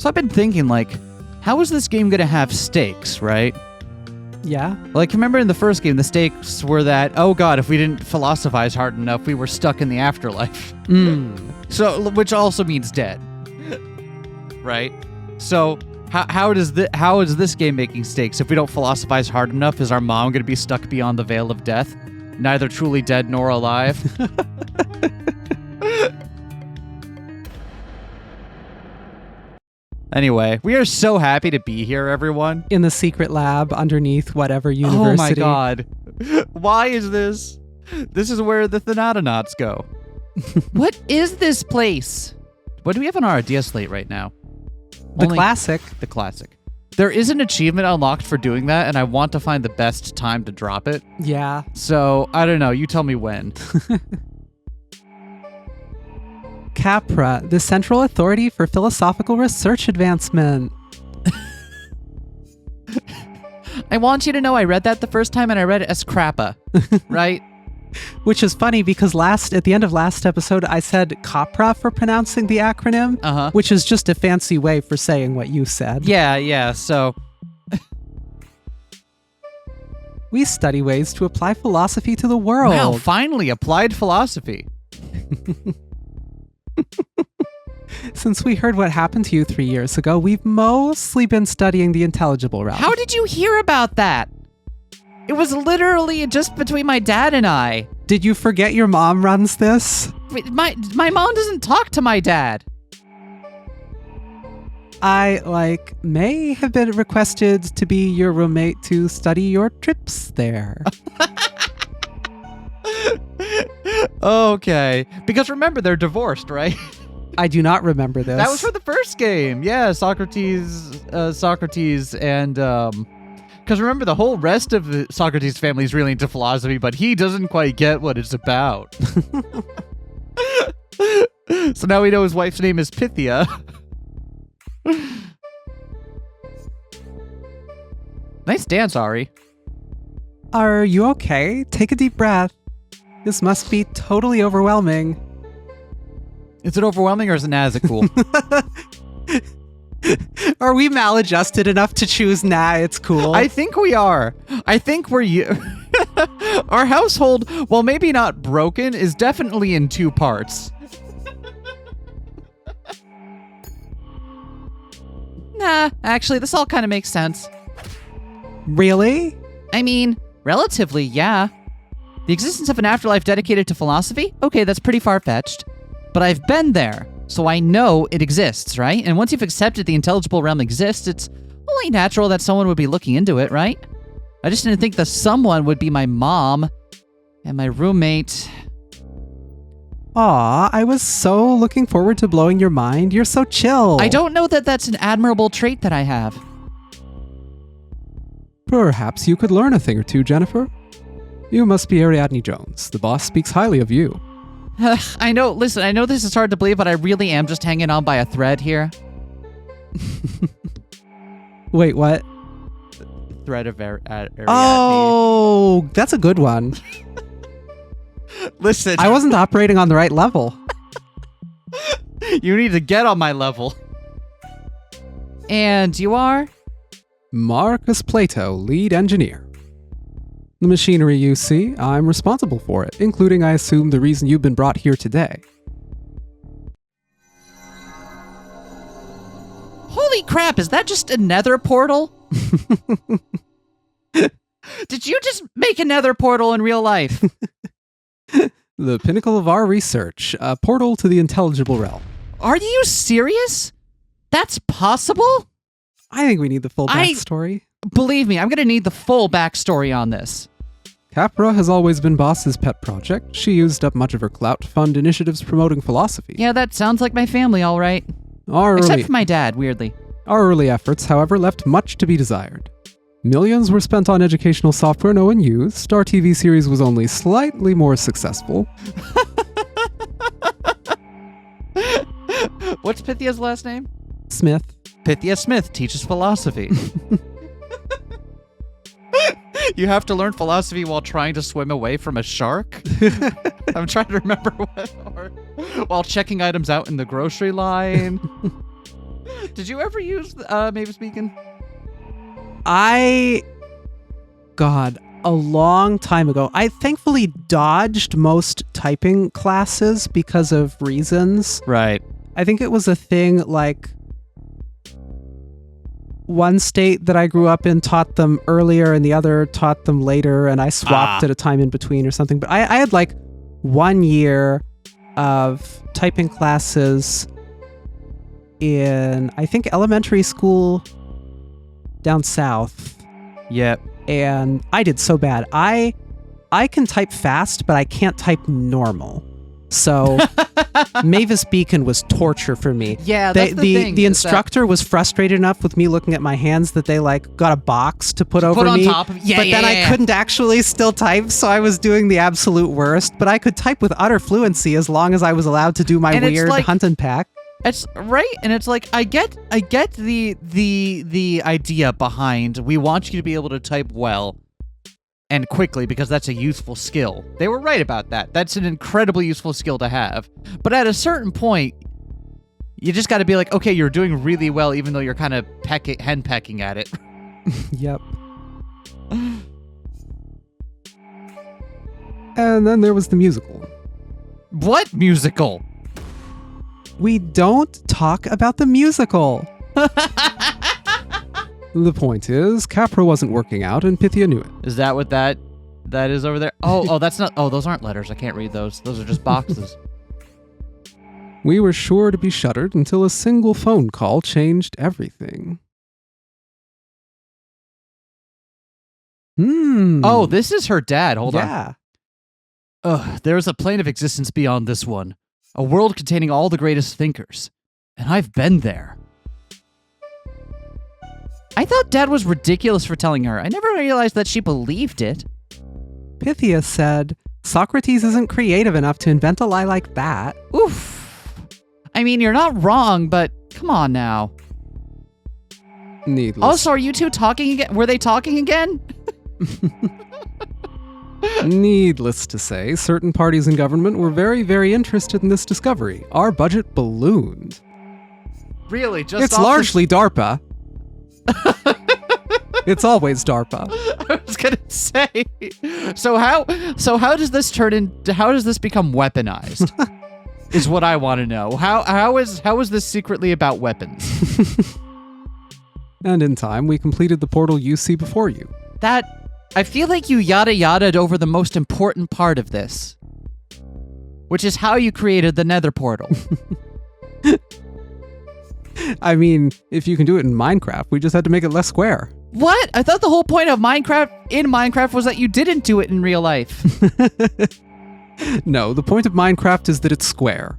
So I've been thinking, like, how is this game going to have stakes, right? Yeah. Like, remember in the first game, the stakes were that, oh god, if we didn't philosophize hard enough, we were stuck in the afterlife. So, which also means dead. Right? So, how is this game making stakes? If we don't philosophize hard enough, is our mom going to be stuck beyond the veil of death? Neither truly dead nor alive? Anyway, we are so happy to be here, everyone. In the secret lab underneath whatever university. Oh my god. Why is this? This is where the Thanatonauts go. What is this place? What do we have on our idea slate right now? The classic. The classic. There is an achievement unlocked for doing that, and I want to find the best time to drop it. Yeah. So, I don't know. You tell me when. CAPRA, the Central Authority for Philosophical Research Advancement. I want you to know I read that the first time, and I read it as crappa, right? Which is funny because at the end of last episode, I said CAPRA for pronouncing the acronym, which is just a fancy way for saying what you said. Yeah, so... We study ways to apply philosophy to the world. Wow, finally, applied philosophy. Since we heard what happened to you 3 years ago, we've mostly been studying the intelligible realm. How did you hear about that? It was literally just between my dad and I. Did you forget your mom runs this? My mom doesn't talk to my dad. I, may have been requested to be your roommate to study your trips there. Okay. Because remember, they're divorced, right? I do not remember this. That was for the first game. Yeah, Socrates, and... Because remember, the whole rest of the Socrates family is really into philosophy, but he doesn't quite get what it's about. So now we know his wife's name is Pythia. Nice dance, Ari. Are you okay? Take a deep breath. This must be totally overwhelming. Is it overwhelming or is it cool? Are we maladjusted enough to choose nah, it's cool? I think we are. I think our household, while maybe not broken, is definitely in two parts. Nah, actually, this all kind of makes sense. Really? I mean, relatively, yeah. The existence of an afterlife dedicated to philosophy? Okay, that's pretty far-fetched. But I've been there. So I know it exists, right? And once you've accepted the intelligible realm exists, it's only natural that someone would be looking into it, right? I just didn't think the someone would be my mom and my roommate. Aw, I was so looking forward to blowing your mind. You're so chill. I don't know that that's an admirable trait that I have. Perhaps you could learn a thing or two, Jennifer. You must be Ariadne Jones. The boss speaks highly of you. I know this is hard to believe, but I really am just hanging on by a thread here. Wait, what? Thread of Ariadne. Oh, that's a good one. Listen. I wasn't operating on the right level. You need to get on my level. And you are? Marcus Plato, lead engineer. The machinery you see, I'm responsible for it, including, I assume, the reason you've been brought here today. Holy crap, is that just a nether portal? Did you just make a nether portal in real life? The pinnacle of our research, a portal to the intelligible realm. Are you serious? That's possible? I think we need the full backstory. Believe me, I'm going to need the full backstory on this. CAPRA has always been Boss's pet project. She used up much of her clout to fund initiatives promoting philosophy. Yeah, that sounds like my family, all right. Except for my dad, weirdly. Our early efforts, however, left much to be desired. Millions were spent on educational software no one used. Our TV series was only slightly more successful. What's Pythia's last name? Smith. Pythia Smith teaches philosophy. You have to learn philosophy while trying to swim away from a shark? I'm trying to remember what. Or while checking items out in the grocery line. Did you ever use Mavis Beacon? God, a long time ago. I thankfully dodged most typing classes because of reasons. Right. I think it was a thing like one state that I grew up in taught them earlier and the other taught them later, and I swapped at a time in between or something. But I had like 1 year of typing classes in, I think, elementary school down south. Yep. And I did so bad. I can type fast, but I can't type normal. So Mavis Beacon was torture for me. Yeah, that's the thing. The instructor was frustrated enough with me looking at my hands that they like got a box to put over on me. top of, yeah, but then I couldn't actually still type, so I was doing the absolute worst. But I could type with utter fluency as long as I was allowed to do my weird hunt and peck. It's right, and it's like I get the idea behind we want you to be able to type well and quickly because that's a useful skill. They were right about that. That's an incredibly useful skill to have. But at a certain point, you just got to be like, okay, you're doing really well, even though you're kind of henpecking at it. Yep. And then there was the musical. What musical? We don't talk about the musical. The point is, Capra wasn't working out and Pythia knew it. Is that what that is over there? Oh, that's not. Oh, those aren't letters. I can't read those. Those are just boxes. We were sure to be shuttered until a single phone call changed everything. Oh, this is her dad. Hold on. Yeah. There is a plane of existence beyond this one. A world containing all the greatest thinkers. And I've been there. I thought Dad was ridiculous for telling her. I never realized that she believed it. Pythia said, Socrates isn't creative enough to invent a lie like that. Oof. I mean, you're not wrong, but come on now. Needless. Also, are you two talking again? Were they talking again? Needless to say, certain parties in government were very, very interested in this discovery. Our budget ballooned. Really? Just it's largely DARPA. It's always DARPA. I was gonna say. So how does this turn into? How does this become weaponized? Is what I want to know. How is this secretly about weapons? And in time, we completed the portal you see before you. I feel like you yada-yada'd over the most important part of this, which is how you created the Nether portal. I mean, if you can do it in Minecraft, we just had to make it less square. What? I thought the whole point of Minecraft was that you didn't do it in real life. No, the point of Minecraft is that it's square.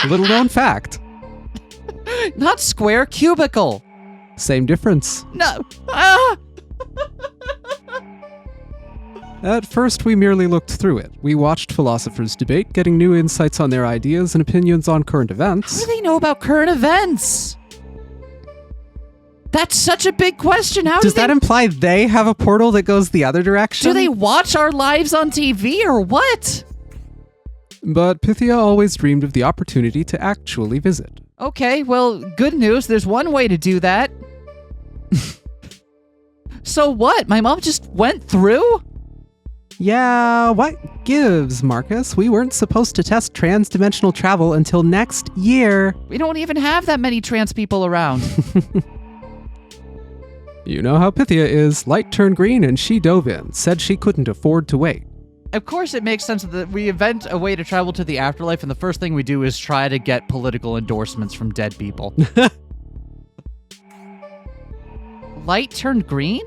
Little known fact. Not square, cubicle. Same difference. No. At first, we merely looked through it. We watched philosophers debate, getting new insights on their ideas and opinions on current events. How do they know about current events? That's such a big question. Does that imply they have a portal that goes the other direction? Do they watch our lives on TV or what? But Pythia always dreamed of the opportunity to actually visit. Okay, well, good news. There's one way to do that. So what? My mom just went through? Yeah, what gives, Marcus? We weren't supposed to test trans-dimensional travel until next year. We don't even have that many trans people around. You know how Pythia is. Light turned green and she dove in, said she couldn't afford to wait. Of course it makes sense that we invent a way to travel to the afterlife, and the first thing we do is try to get political endorsements from dead people. Light turned green?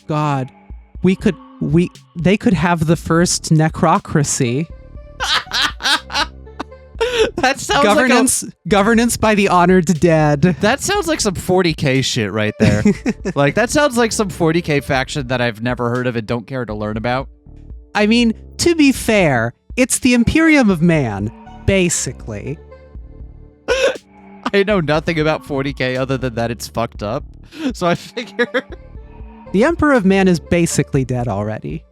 God, they could have the first necrocracy. That sounds governance by the honored dead. That sounds like some 40K shit right there. Like, that sounds like some 40K faction that I've never heard of and don't care to learn about. I mean, to be fair, it's the Imperium of Man, basically. I know nothing about 40K other than that it's fucked up. So I figure... The Emperor of Man is basically dead already.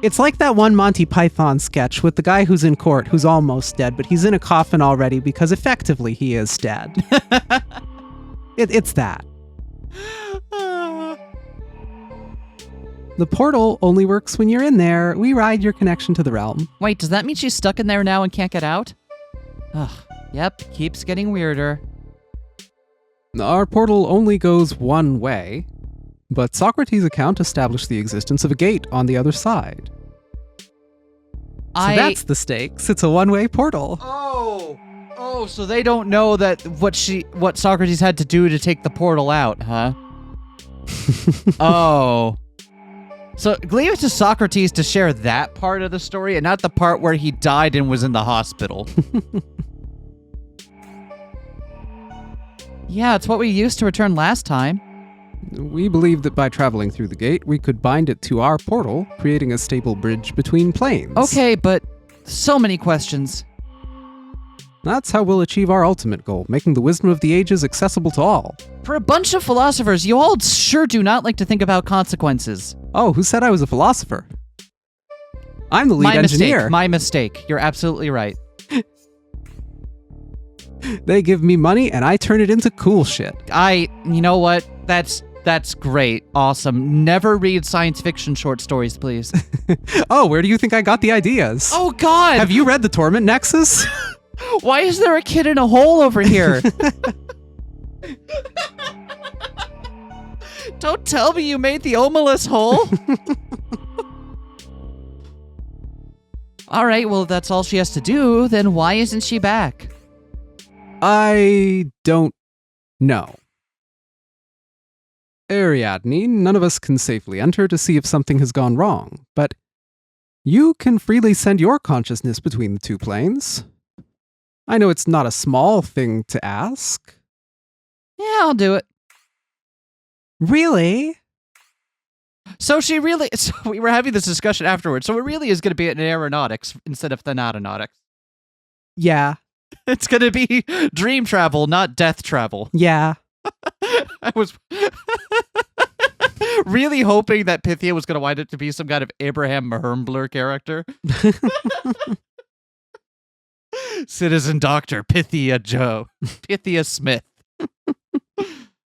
It's like that one Monty Python sketch with the guy who's in court who's almost dead, but he's in a coffin already because effectively he is dead. It's that. The portal only works when you're in there. We ride your connection to the realm. Wait, does that mean she's stuck in there now and can't get out? Ugh, yep, keeps getting weirder. Our portal only goes one way, but Socrates' account established the existence of a gate on the other side. So that's the stakes. It's a one-way portal. Oh, so they don't know that what Socrates had to do to take the portal out, huh? Oh. So leave it to Socrates to share that part of the story and not the part where he died and was in the hospital. Yeah, it's what we used to return last time. We believed that by traveling through the gate, we could bind it to our portal, creating a stable bridge between planes. Okay, but so many questions. That's how we'll achieve our ultimate goal, making the wisdom of the ages accessible to all. For a bunch of philosophers, you all sure do not like to think about consequences. Oh, who said I was a philosopher? I'm the lead engineer. My mistake. You're absolutely right. They give me money and I turn it into cool shit. You know what? That's great. Awesome. Never read science fiction short stories, please. Oh, where do you think I got the ideas? Oh, God! Have you read The Torment Nexus? Why is there a kid in a hole over here? Don't tell me you made the Omelus hole. All right, well, that's all she has to do. Then why isn't she back? I don't know. Ariadne, none of us can safely enter to see if something has gone wrong, but you can freely send your consciousness between the two planes. I know it's not a small thing to ask. Yeah, I'll do it. Really? So we were having this discussion afterwards, so it really is going to be an aeronautics instead of thanatonautics. Yeah. It's going to be dream travel, not death travel. Yeah. I was really hoping that Pythia was going to wind up to be some kind of Abraham Mahermbler character. Citizen Doctor Pythia Joe. Pythia Smith. Of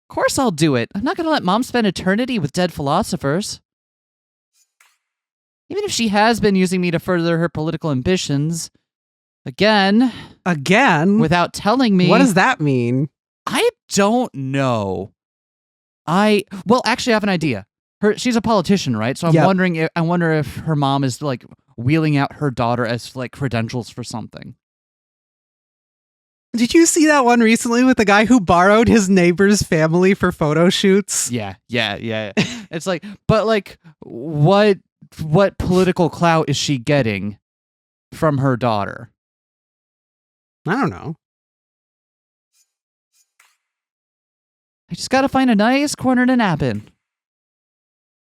course I'll do it. I'm not going to let Mom spend eternity with dead philosophers. Even if she has been using me to further her political ambitions. Again? Without telling me. What does that mean? I don't know. Well, actually, I have an idea. She's a politician, right? So I wonder if her mom is like wheeling out her daughter as like credentials for something. Did you see that one recently with the guy who borrowed his neighbor's family for photo shoots? Yeah. It's like, but like, what political clout is she getting from her daughter? I don't know. I just gotta find a nice corner to nap in.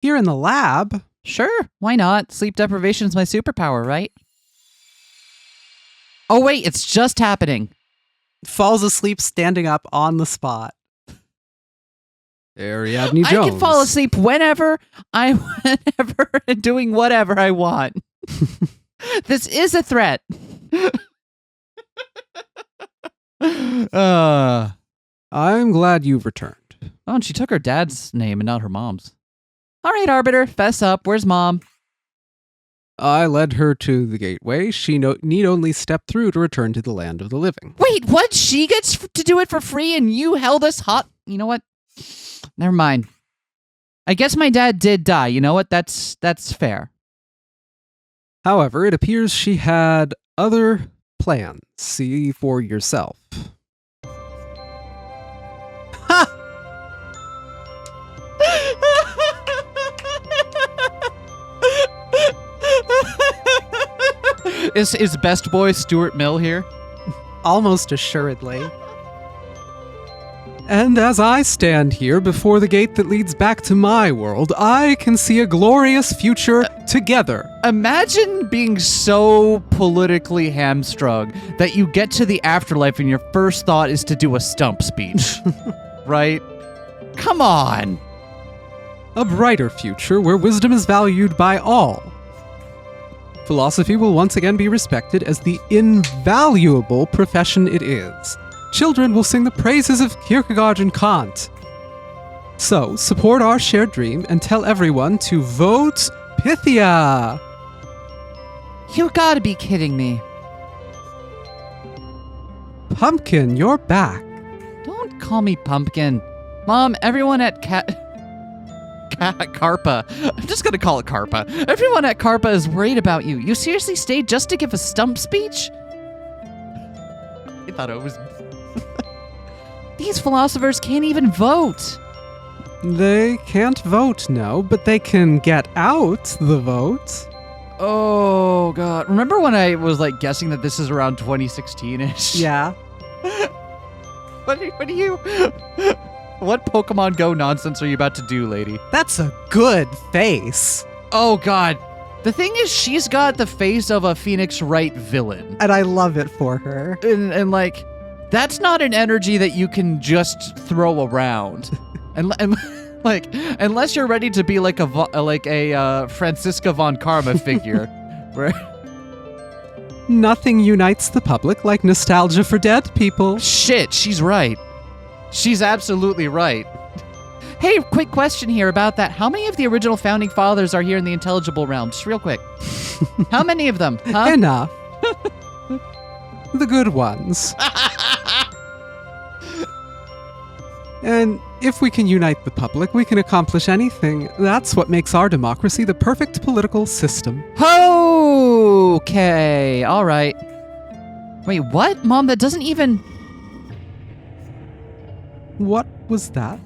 Here in the lab? Sure, why not? Sleep deprivation is my superpower, right? Oh wait, it's just happening. Falls asleep standing up on the spot. Ariadne Jones. I can fall asleep whenever, and doing whatever I want. This is a threat. I'm glad you've returned. Oh, and she took her dad's name and not her mom's. All right, Arbiter, fess up. Where's Mom? I led her to the gateway. She need only step through to return to the land of the living. Wait, what? She gets to do it for free and you held us hot? You know what? Never mind. I guess my dad did die. You know what? That's fair. However, it appears she had other plans. See for yourself. Ha! Is best boy Stuart Mill here? Almost assuredly. And as I stand here before the gate that leads back to my world, I can see a glorious future together. Imagine being so politically hamstrung that you get to the afterlife and your first thought is to do a stump speech. Right? Come on. A brighter future where wisdom is valued by all. Philosophy will once again be respected as the invaluable profession it is. Children will sing the praises of Kierkegaard and Kant. So, support our shared dream and tell everyone to vote Pythia! You gotta be kidding me. Pumpkin, you're back. Don't call me Pumpkin. Mom, everyone at Carpa. I'm just gonna call it Carpa. Everyone at Carpa is worried about you. You seriously stayed just to give a stump speech? I thought it was... These philosophers can't even vote. They can't vote, no, but they can get out the vote. Oh, God. Remember when I was, like, guessing that this is around 2016-ish? Yeah. What Pokemon Go nonsense are you about to do, lady? That's a good face. Oh, God. The thing is, she's got the face of a Phoenix Wright villain. And I love it for her. And like, that's not an energy that you can just throw around. and like, unless you're ready to be like a Franziska von Karma figure. Where nothing unites the public like nostalgia for dead people. Shit, she's right. She's absolutely right. Hey, quick question here about that. How many of the original founding fathers are here in the intelligible realm? Just real quick. How many of them? Huh? Enough. The good ones. And if we can unite the public, we can accomplish anything. That's what makes our democracy the perfect political system. Okay, all right. Wait, what? Mom, that doesn't even... What was that?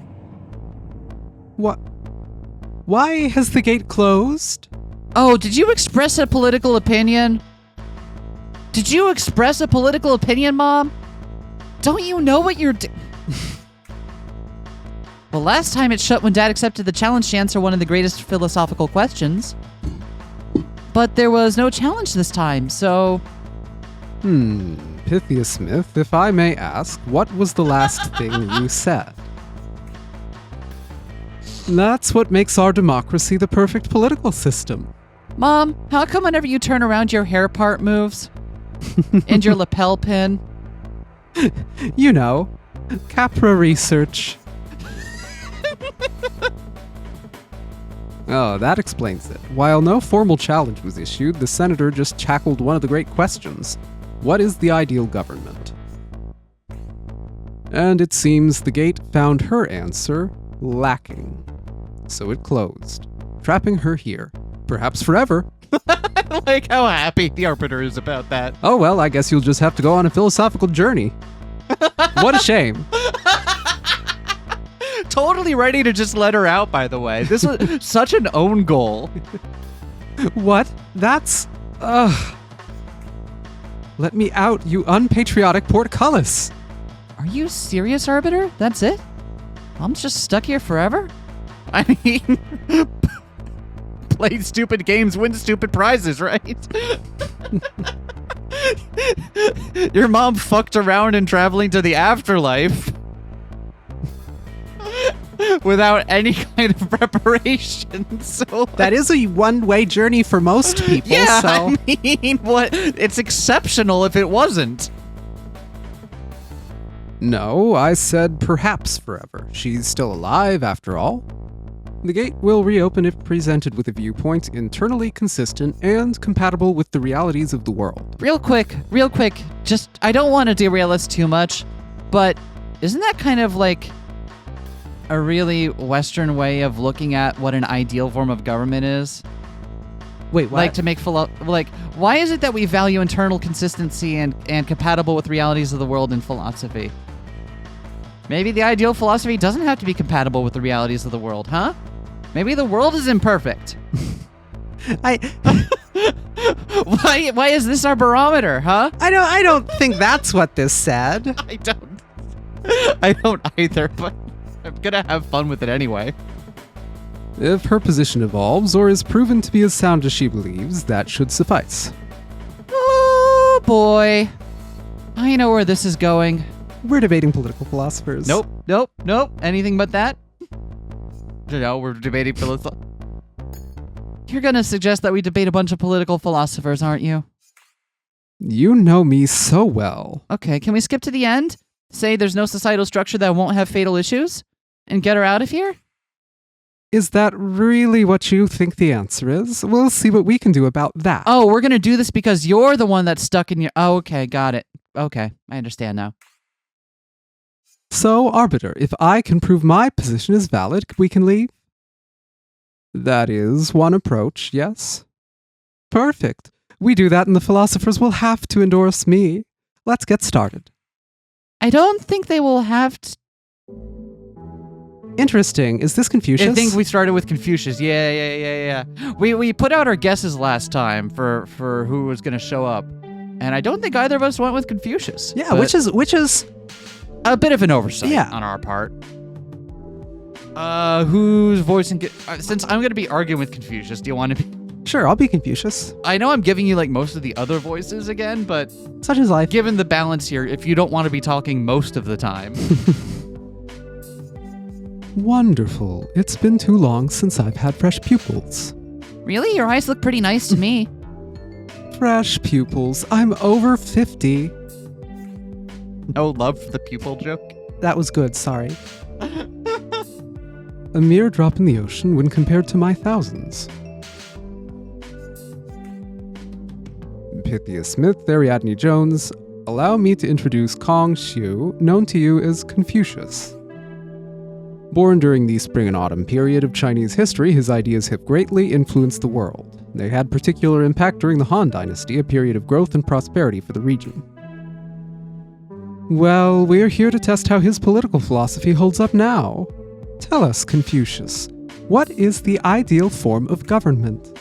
What? Why has the gate closed? Oh, did you express a political opinion? Did you express a political opinion, Mom? Don't you know what you're Well, last time it shut when Dad accepted the challenge to answer one of the greatest philosophical questions. But there was no challenge this time, so... Pythia Smith, if I may ask, what was the last thing you said? That's what makes our democracy the perfect political system. Mom, how come whenever you turn around your hair part moves? And your lapel pin? You know, Capra research. Oh, that explains it. While no formal challenge was issued, the senator just tackled one of the great questions. What is the ideal government? And it seems the gate found her answer lacking. So it closed, trapping her here, perhaps forever. I like how happy the Arbiter is about that. Oh well, I guess you'll just have to go on a philosophical journey. What a shame. Totally ready to just let her out, by the way. This was such an own goal. What? That's... Let me out, you unpatriotic portcullis. Are you serious, Arbiter? That's it? Mom's just stuck here forever? I mean... play stupid games, win stupid prizes, right? Your mom fucked around and traveling to the afterlife. Without any kind of preparation, so that is a one-way journey for most people. Yeah, so. I mean, what? It's exceptional if it wasn't. No, I said perhaps forever. She's still alive, after all. The gate will reopen if presented with a viewpoint internally consistent and compatible with the realities of the world. Real quick, just I don't want to derail us too much, but isn't that kind of like a really Western way of looking at what an ideal form of government is? Wait, what? Like to make why is it that we value internal consistency and compatible with realities of the world in philosophy? Maybe the ideal philosophy doesn't have to be compatible with the realities of the world, huh? Maybe the world is imperfect. Why is this our barometer, huh? I don't think that's what this said. I don't either, but I'm gonna have fun with it anyway. If her position evolves or is proven to be as sound as she believes, that should suffice. Oh boy. I know where this is going. We're debating political philosophers. Nope. Anything but that. No, we're debating philosophy. You're going to suggest that we debate a bunch of political philosophers, aren't you? You know me so well. Okay, can we skip to the end? Say there's no societal structure that won't have fatal issues? And get her out of here? Is that really what you think the answer is? We'll see what we can do about that. Oh, we're going to do this because you're the one that's stuck in your... Oh, okay, got it. Okay, I understand now. So, Arbiter, if I can prove my position is valid, we can leave? That is one approach, yes? Perfect. We do that and the philosophers will have to endorse me. Let's get started. I don't think they will have to... Interesting. Is this Confucius? I think we started with Confucius. Yeah. We put out our guesses last time for who was going to show up. And I don't think either of us went with Confucius. Yeah, which is a bit of an oversight Yeah. on our part. Who's voicing... since I'm going to be arguing with Confucius, do you want to be... Sure, I'll be Confucius. I know I'm giving you like most of the other voices again, but... Such is life. Given the balance here, if you don't want to be talking most of the time... Wonderful. It's been too long since I've had fresh pupils. Really? Your eyes look pretty nice to me. Fresh pupils. I'm over 50. No love for the pupil joke? That was good, sorry. A mere drop in the ocean when compared to my thousands. Pythias Smith, Ariadne Jones, allow me to introduce Kong Xiu, known to you as Confucius. Born during the spring and autumn period of Chinese history, his ideas have greatly influenced the world. They had particular impact during the Han Dynasty, a period of growth and prosperity for the region. Well, we're here to test how his political philosophy holds up now. Tell us, Confucius, what is the ideal form of government?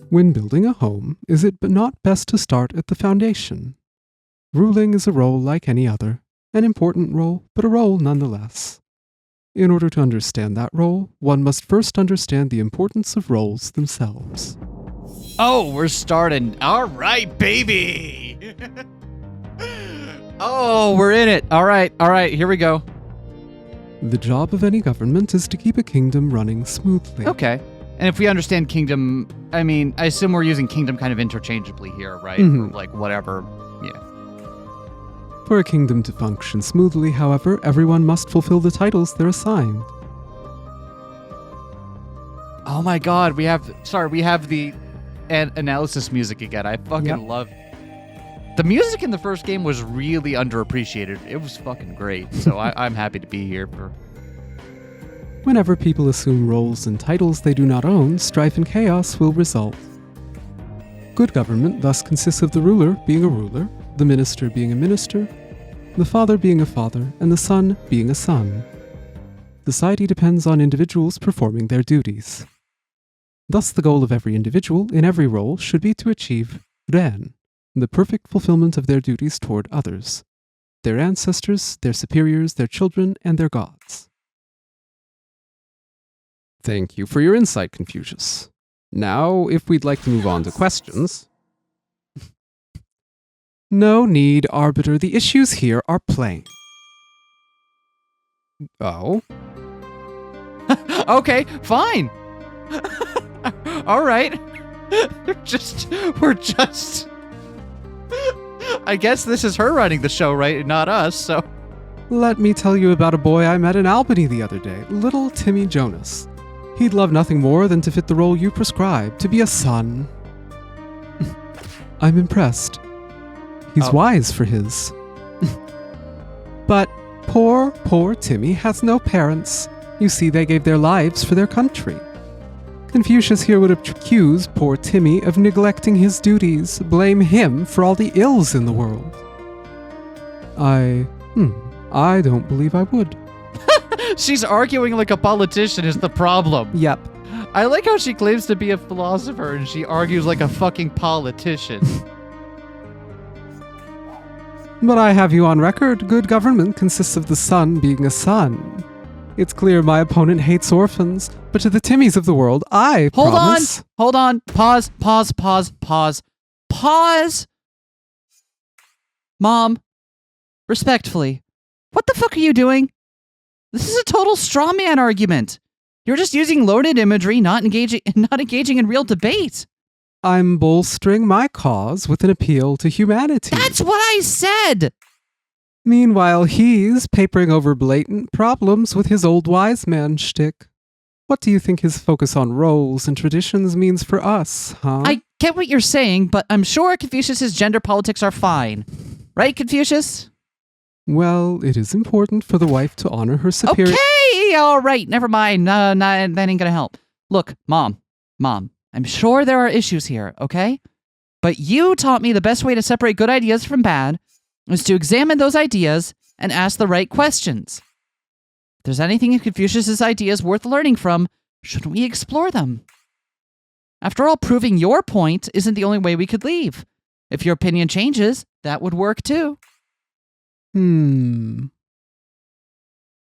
When building a home, is it not best to start at the foundation? Ruling is a role like any other. An important role, but a role nonetheless. In order to understand that role, one must first understand the importance of roles themselves. Oh, we're starting. All right, baby. Oh, we're in it. All right, here we go. The job of any government is to keep a kingdom running smoothly. Okay. And if we understand kingdom, I mean, I assume we're using kingdom kind of interchangeably here, right? Mhm. Or like whatever. Yeah. For a kingdom to function smoothly, however, everyone must fulfill the titles they're assigned. Oh my god, we have the analysis music again. I fucking love... The music in the first game was really underappreciated. It was fucking great. So I'm happy to be here for... Whenever people assume roles and titles they do not own, strife and chaos will result. Good government thus consists of the ruler being a ruler, the minister being a minister, the father being a father, and the son being a son. Society depends on individuals performing their duties. Thus, the goal of every individual in every role should be to achieve Ren, the perfect fulfillment of their duties toward others, their ancestors, their superiors, their children, and their gods. Thank you for your insight, Confucius. Now, if we'd like to move on to questions... No need, Arbiter. The issues here are plain. Oh? Okay, fine. All right. We're just... I guess this is her running the show, right? Not us, so... Let me tell you about a boy I met in Albany the other day, little Timmy Jonas. He'd love nothing more than to fit the role you prescribe, to be a son. I'm impressed. He's wise for his. But poor Timmy has no parents. You see, they gave their lives for their country. Confucius here would accuse poor Timmy of neglecting his duties, blame him for all the ills in the world. I don't believe I would. She's arguing like a politician is the problem. Yep. I like how she claims to be a philosopher and she argues like a fucking politician. But I have you on record. Good government consists of the son being a son. It's clear my opponent hates orphans, but to the Timmys of the world, I promise... Hold on. Pause. Mom, respectfully, what the fuck are you doing? This is a total straw man argument. You're just using loaded imagery, not engaging in real debate. I'm bolstering my cause with an appeal to humanity. That's what I said! Meanwhile, he's papering over blatant problems with his old wise man shtick. What do you think his focus on roles and traditions means for us, huh? I get what you're saying, but I'm sure Confucius's gender politics are fine. Right, Confucius? Well, it is important for the wife to honor her superior... Okay, all right, never mind. No, that ain't gonna help. Look, Mom, I'm sure there are issues here, okay? But you taught me the best way to separate good ideas from bad is to examine those ideas and ask the right questions. If there's anything in Confucius's ideas worth learning from, shouldn't we explore them? After all, proving your point isn't the only way we could leave. If your opinion changes, that would work too.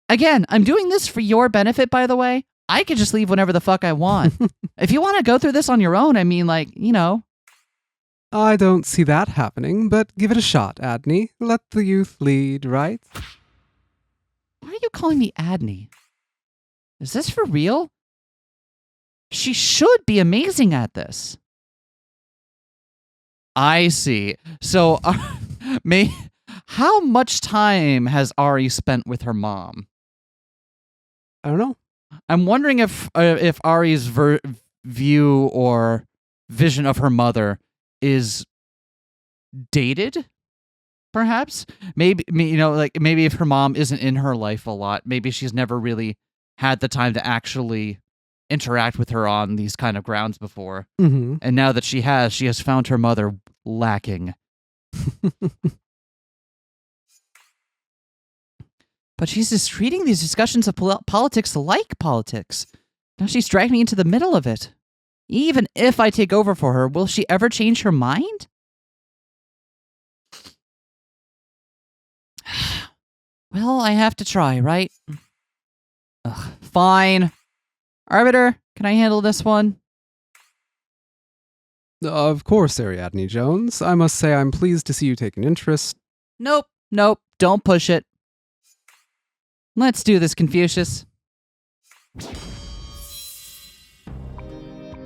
Again, I'm doing this for your benefit, by the way. I could just leave whenever the fuck I want. If you want to go through this on your own, I mean, like, you know. I don't see that happening, but give it a shot, Adney. Let the youth lead, right? Why are you calling me Adney? Is this for real? She should be amazing at this. I see. So, how much time has Ari spent with her mom? I don't know. I'm wondering if Ari's view or vision of her mother is dated, perhaps. Maybe maybe if her mom isn't in her life a lot, maybe she's never really had the time to actually interact with her on these kind of grounds before. Mm-hmm. And now that she has found her mother lacking. But she's just treating these discussions of politics like politics. Now she's dragged me into the middle of it. Even if I take over for her, will she ever change her mind? Well, I have to try, right? Ugh, fine. Arbiter, can I handle this one? Of course, Ariadne Jones. I must say I'm pleased to see you take an interest. Nope, don't push it. Let's do this, Confucius.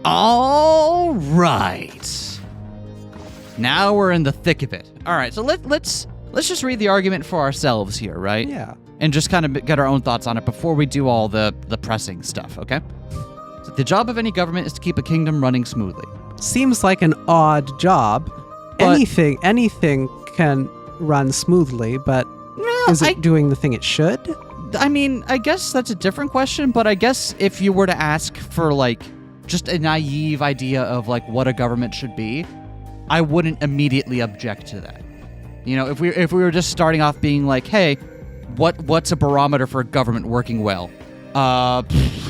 All right. Now we're in the thick of it. All right, so let's just read the argument for ourselves here, right? Yeah. And just kind of get our own thoughts on it before we do all the pressing stuff, okay? So the job of any government is to keep a kingdom running smoothly. Seems like an odd job. But anything can run smoothly, but is it doing the thing it should? I mean, I guess that's a different question, but I guess if you were to ask for, like, just a naive idea of, like, what a government should be, I wouldn't immediately object to that. You know, if we were just starting off being like, hey, what's a barometer for a government working well?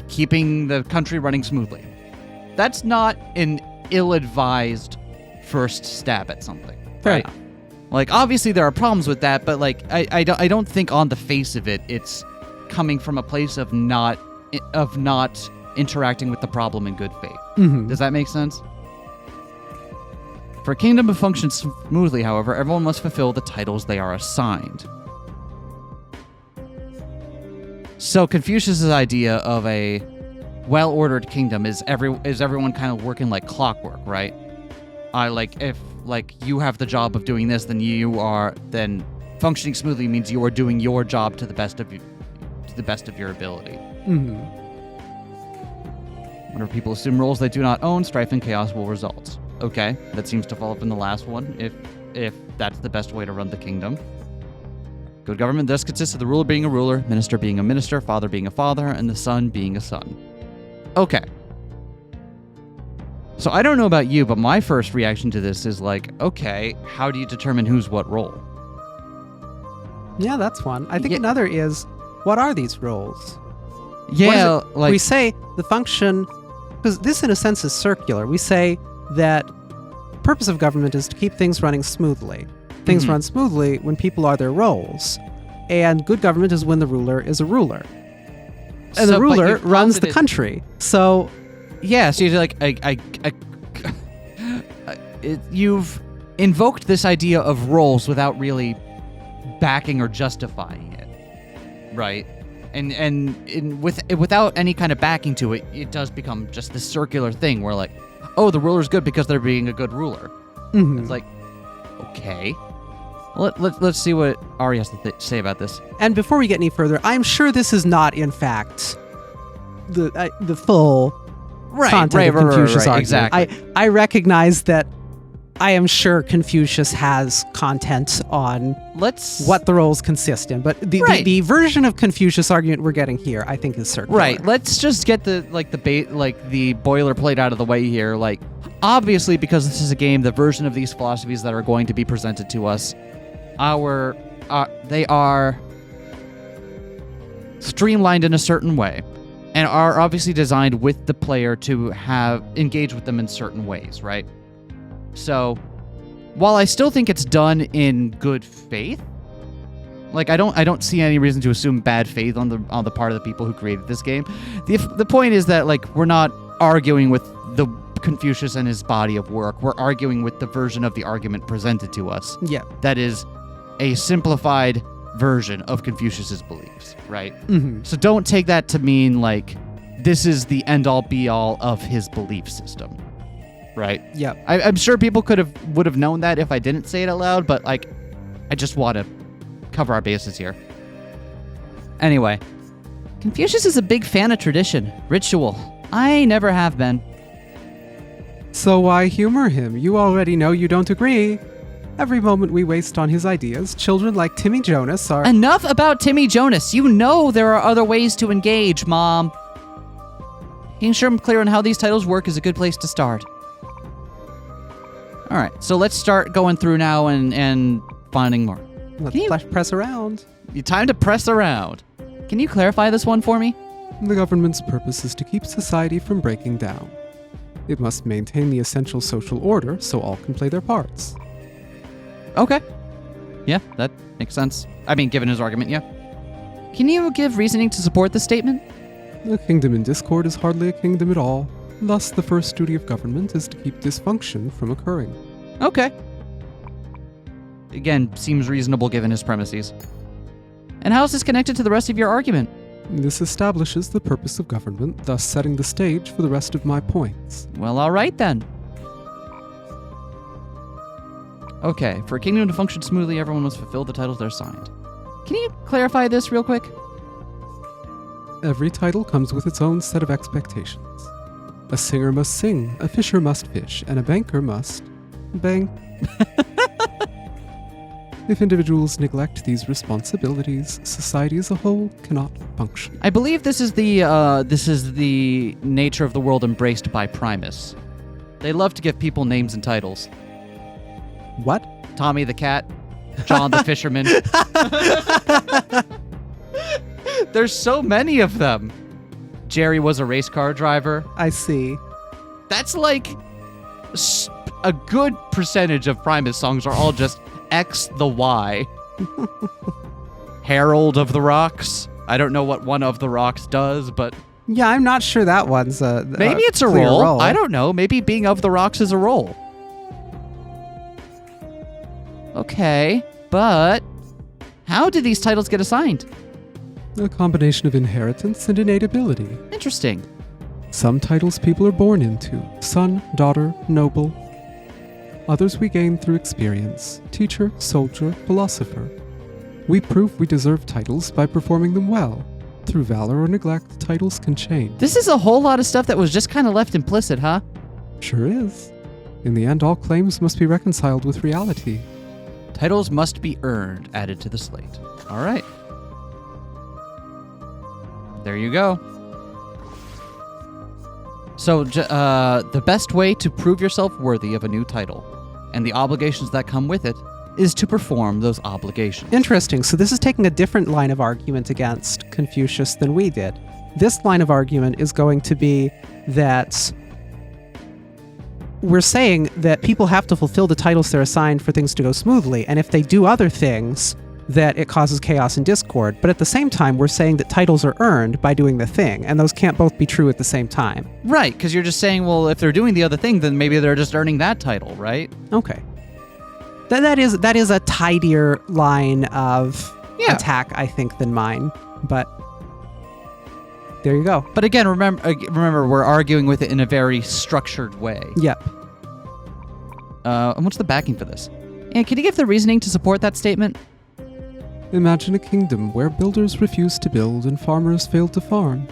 Keeping the country running smoothly. That's not an ill-advised first stab at something. Fair right? enough. Like, obviously there are problems with that, but, like, I don't think on the face of it, it's coming from a place of not interacting with the problem in good faith. Mm-hmm. Does that make sense? For a kingdom to function smoothly, however, everyone must fulfill the titles they are assigned. So Confucius's idea of a well-ordered kingdom is everyone kind of working like clockwork, right? If you have the job of doing this, then functioning smoothly means you are doing your job to the best of your ability. Mm-hmm. Whenever people assume roles they do not own, strife and chaos will result. Okay, that seems to fall up in the last one, if that's the best way to run the kingdom. Good government thus consists of the ruler being a ruler, minister being a minister, father being a father, and the son being a son. Okay. So I don't know about you, but my first reaction to this is like, okay, how do you determine who's what role? Yeah, that's one. I think another is, what are these roles? Yeah, we say the function, because this in a sense is circular. We say that the purpose of government is to keep things running smoothly. Things run smoothly when people are their roles. And good government is when the ruler is a ruler. And the ruler runs the country. So... Yeah, so you're like, you've invoked this idea of roles without really backing or justifying it, right? And without any kind of backing to it, it does become just this circular thing where like, oh, the ruler's good because they're being a good ruler. Mhm. It's like, okay. Let's see what Ari has to say about this. And before we get any further, I'm sure this is not, in fact, the full content of Confucius argument. Exactly. I recognize that. I am sure Confucius has content on what the roles consist in, but the version of Confucius argument we're getting here, I think, is circular. Right. Let's just get the boilerplate out of the way here. Like, obviously, because this is a game, the version of these philosophies that are going to be presented to us, they are streamlined in a certain way, and are obviously designed with the player to engage with them in certain ways, right? So, while I still think it's done in good faith, like I don't see any reason to assume bad faith on the part of the people who created this game. The point is that like we're not arguing with the Confucius and his body of work. We're arguing with the version of the argument presented to us. Yeah. That is a simplified version of Confucius's beliefs, right? Mm-hmm. So don't take that to mean like this is the end all be all of his belief system. Right. Yeah. I'm sure people would have known that if I didn't say it out loud, but like, I just want to cover our bases here. Anyway, Confucius is a big fan of tradition, ritual. I never have been. So why humor him? You already know you don't agree. Every moment we waste on his ideas, children like Timmy Jonas are... Enough about Timmy Jonas. You know there are other ways to engage, Mom. Being sure I'm clear on how these titles work is a good place to start. All right, so let's start going through now and finding more. Let's press around. Time to press around. Can you clarify this one for me? The government's purpose is to keep society from breaking down. It must maintain the essential social order so all can play their parts. Okay. Yeah, that makes sense. I mean, given his argument, yeah. Can you give reasoning to support this statement? A kingdom in discord is hardly a kingdom at all. Thus, the first duty of government is to keep dysfunction from occurring. Okay. Again, seems reasonable given his premises. And how is this connected to the rest of your argument? This establishes the purpose of government, thus setting the stage for the rest of my points. Well, all right then. Okay, for a kingdom to function smoothly, everyone must fulfill the titles they're assigned. Can you clarify this real quick? Every title comes with its own set of expectations. A singer must sing, a fisher must fish, and a banker must bank. If individuals neglect these responsibilities, society as a whole cannot function. I believe this is the nature of the world embraced by Primus. They love to give people names and titles. What? Tommy the cat, John the fisherman. There's so many of them. Jerry was a race car driver. I see. That's like a good percentage of Primus songs are all just X the Y. Herald of the Rocks. I don't know what one of the rocks does, but... Yeah, I'm not sure that one's maybe it's a role. I don't know. Maybe being of the rocks is a role. Okay, but how did these titles get assigned? A combination of inheritance and innate ability. Interesting. Some titles people are born into. Son, daughter, noble. Others we gain through experience. Teacher, soldier, philosopher. We prove we deserve titles by performing them well. Through valor or neglect, titles can change. This is a whole lot of stuff that was just kind of left implicit, huh? Sure is. In the end, all claims must be reconciled with reality. Titles must be earned, added to the slate. All right. There you go. So, the best way to prove yourself worthy of a new title, and the obligations that come with it, is to perform those obligations. Interesting. So this is taking a different line of argument against Confucius than we did. This line of argument is going to be that we're saying that people have to fulfill the titles they're assigned for things to go smoothly, and if they do other things, that it causes chaos and discord. But at the same time, we're saying that titles are earned by doing the thing, and those can't both be true at the same time. Right, because you're just saying, well, if they're doing the other thing, then maybe they're just earning that title, right? Okay. That is a tidier line of attack, I think, than mine. But There you go. But again, remember, we're arguing with it in a very structured way. Yep. And what's the backing for this? And can you give the reasoning to support that statement? Imagine a kingdom where builders refused to build and farmers failed to farm.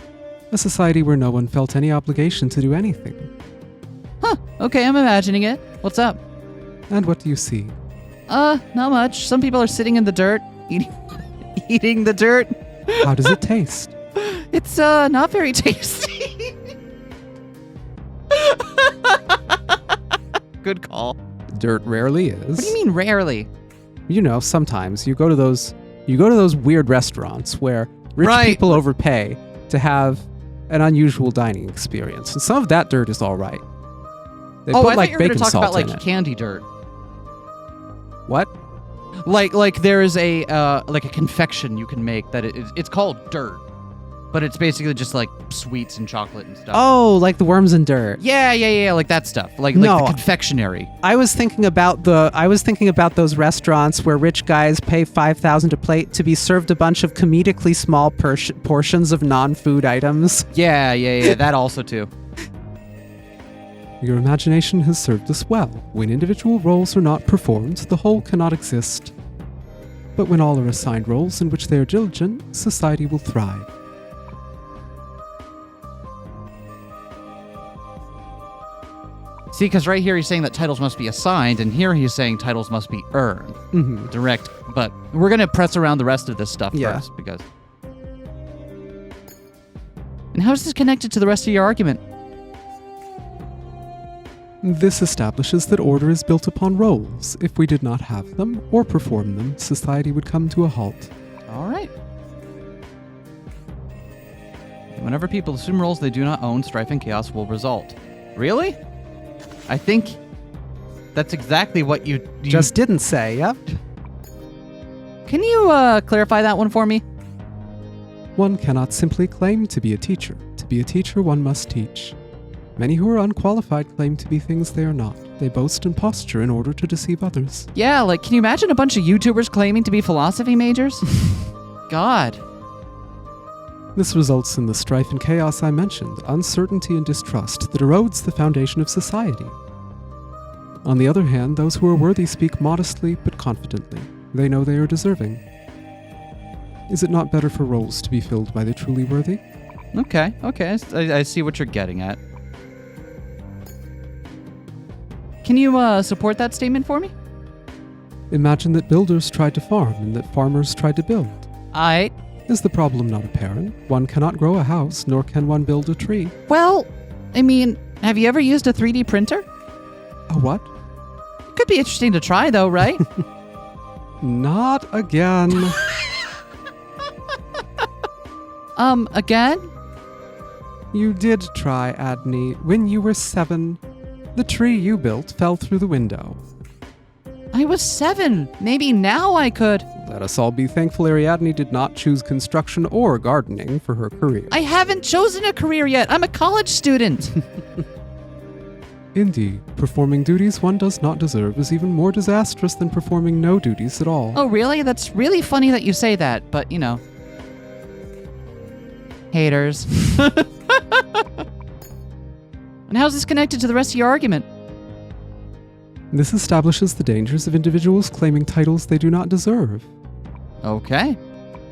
A society where no one felt any obligation to do anything. Huh. Okay, I'm imagining it. What's up? And what do you see? Not much. Some people are sitting in the dirt, eating the dirt. How does it taste? It's not very tasty. Good call. Dirt rarely is. What do you mean rarely? You know, sometimes you go to those weird restaurants where rich Right. people overpay to have an unusual dining experience. And some of that dirt is all right. They I put thought like you were going bacon to talk salt about in like it. candy dirt. What? Like there is a like a confection you can make that it's called dirt, but it's basically just like sweets and chocolate and stuff. Oh, like the worms and dirt. Yeah, like that stuff. Like No. the confectionery. I was thinking about those restaurants where rich guys pay $5,000 a plate to be served a bunch of comedically small portions of non-food items. Yeah, that also too. Your imagination has served us well. When individual roles are not performed, the whole cannot exist. But when all are assigned roles in which they are diligent, society will thrive. See, because right here he's saying that titles must be assigned, and here he's saying titles must be earned. Mm-hmm. Direct. But we're going to press around the rest of this stuff Yeah. first, because... And how is this connected to the rest of your argument? This establishes that order is built upon roles. If we did not have them, or perform them, society would come to a halt. All right. Whenever people assume roles they do not own, strife and chaos will result. Really? I think that's exactly what you Just didn't say, yep. Can you clarify that one for me? One cannot simply claim to be a teacher. To be a teacher, one must teach. Many who are unqualified claim to be things they are not. They boast and posture in order to deceive others. Yeah, like, can you imagine a bunch of YouTubers claiming to be philosophy majors? God. This results in the strife and chaos I mentioned, uncertainty and distrust that erodes the foundation of society. On the other hand, those who are worthy speak modestly but confidently. They know they are deserving. Is it not better for roles to be filled by the truly worthy? Okay. I see what you're getting at. Can you support that statement for me? Imagine that builders tried to farm and that farmers tried to build. Is the problem not apparent? One cannot grow a house, nor can one build a tree. Well, I mean, have you ever used a 3D printer? A what? Could be interesting to try, though, right? Not again. Again? You did try, Adney. When you were 7, the tree you built fell through the window. I was 7. Maybe now I could. Let us all be thankful Ariadne did not choose construction or gardening for her career. I haven't chosen a career yet. I'm a college student. Indeed, performing duties one does not deserve is even more disastrous than performing no duties at all. Oh, really? That's really funny that you say that, but, you know. Haters. And how's this connected to the rest of your argument? This establishes the dangers of individuals claiming titles they do not deserve. Okay.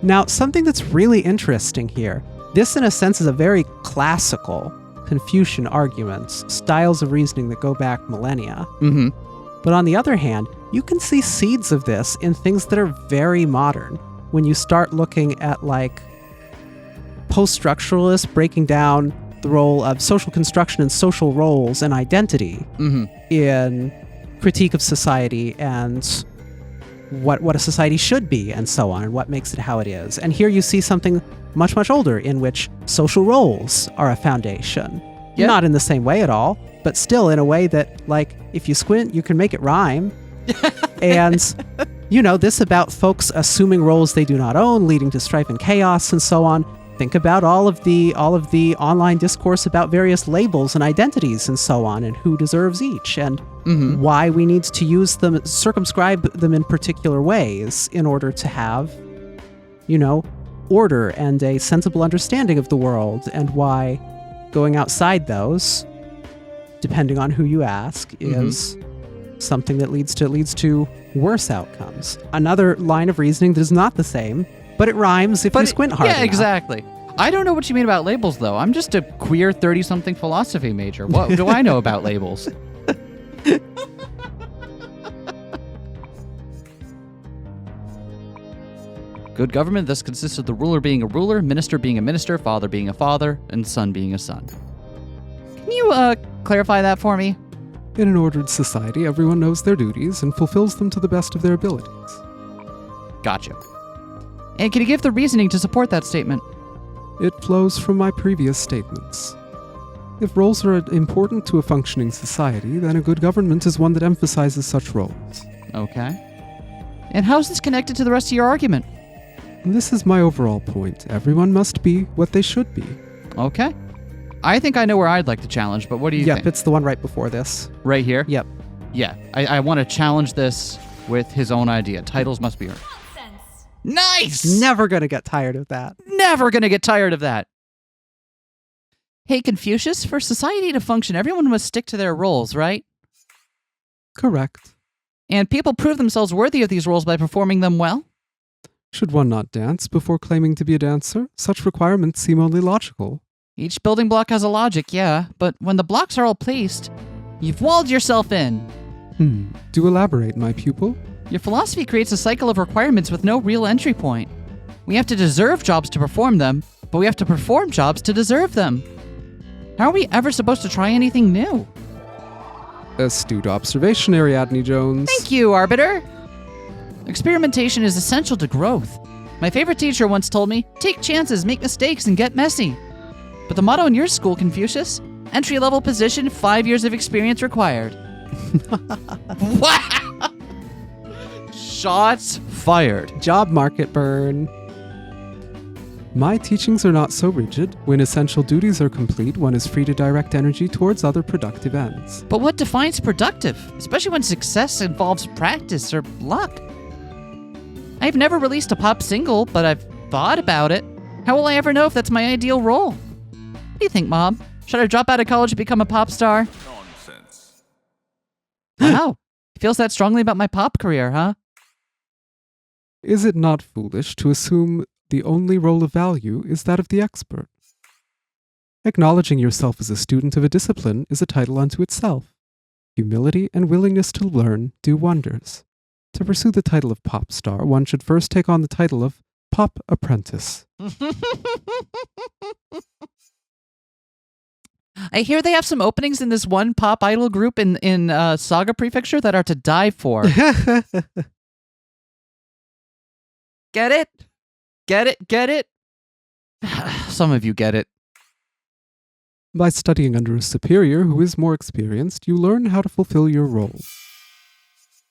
Now, something that's really interesting here, this in a sense is a very classical Confucian argument, styles of reasoning that go back millennia. Mm-hmm. But on the other hand, you can see seeds of this in things that are very modern. When you start looking at like post-structuralists breaking down the role of social construction and social roles and identity in critique of society and what a society should be and so on, and what makes it how it is. And here you see something much, much older in which social roles are a foundation. Yep. Not in the same way at all, but still in a way that, like, if you squint, you can make it rhyme. And, you know, this about folks assuming roles they do not own, leading to strife and chaos and so on. Think about all of the online discourse about various labels and identities and so on, and who deserves each, and why we need to use them, circumscribe them in particular ways in order to have, you know, order and a sensible understanding of the world, and why going outside those, depending on who you ask, is something that leads to worse outcomes. Another line of reasoning that is not the same, but it rhymes if you squint hard enough. Exactly. I don't know what you mean about labels, though. I'm just a queer 30-something philosophy major. What do I know about labels? Good government thus consists of the ruler being a ruler, minister being a minister, father being a father, and son being a son. Can you clarify that for me? In an ordered society, everyone knows their duties and fulfills them to the best of their abilities. Gotcha. And can you give the reasoning to support that statement? It flows from my previous statements. If roles are important to a functioning society, then a good government is one that emphasizes such roles. Okay. And how is this connected to the rest of your argument? This is my overall point. Everyone must be what they should be. Okay. I think I know where I'd like to challenge, but what do you think? Yep, it's the one right before this. Right here? Yep. Yeah, I want to challenge this with his own idea. Titles must be earned. Nice! Never gonna get tired of that. Never gonna get tired of that. Hey, Confucius, for society to function, everyone must stick to their roles, right? Correct. And people prove themselves worthy of these roles by performing them well? Should one not dance before claiming to be a dancer? Such requirements seem only logical. Each building block has a logic, yeah, but when the blocks are all placed, you've walled yourself in. Do elaborate, my pupil. Your philosophy creates a cycle of requirements with no real entry point. We have to deserve jobs to perform them, but we have to perform jobs to deserve them. How are we ever supposed to try anything new? Astute observation, Ariadne Jones. Thank you, Arbiter. Experimentation is essential to growth. My favorite teacher once told me, take chances, make mistakes, and get messy. But the motto in your school, Confucius, entry-level position, 5 years of experience required. Wow! Shots fired. Job market burn. My teachings are not so rigid. When essential duties are complete, one is free to direct energy towards other productive ends. But what defines productive, especially when success involves practice or luck? I've never released a pop single, but I've thought about it. How will I ever know if that's my ideal role? What do you think, Mom? Should I drop out of college and become a pop star? Nonsense. Wow. Feels that strongly about my pop career, huh? Is it not foolish to assume the only role of value is that of the expert? Acknowledging yourself as a student of a discipline is a title unto itself. Humility and willingness to learn do wonders. To pursue the title of pop star, one should first take on the title of pop apprentice. I hear they have some openings in this one pop idol group in Saga Prefecture that are to die for. Get it? Get it? Get it? Some of you get it. By studying under a superior who is more experienced, you learn how to fulfill your role.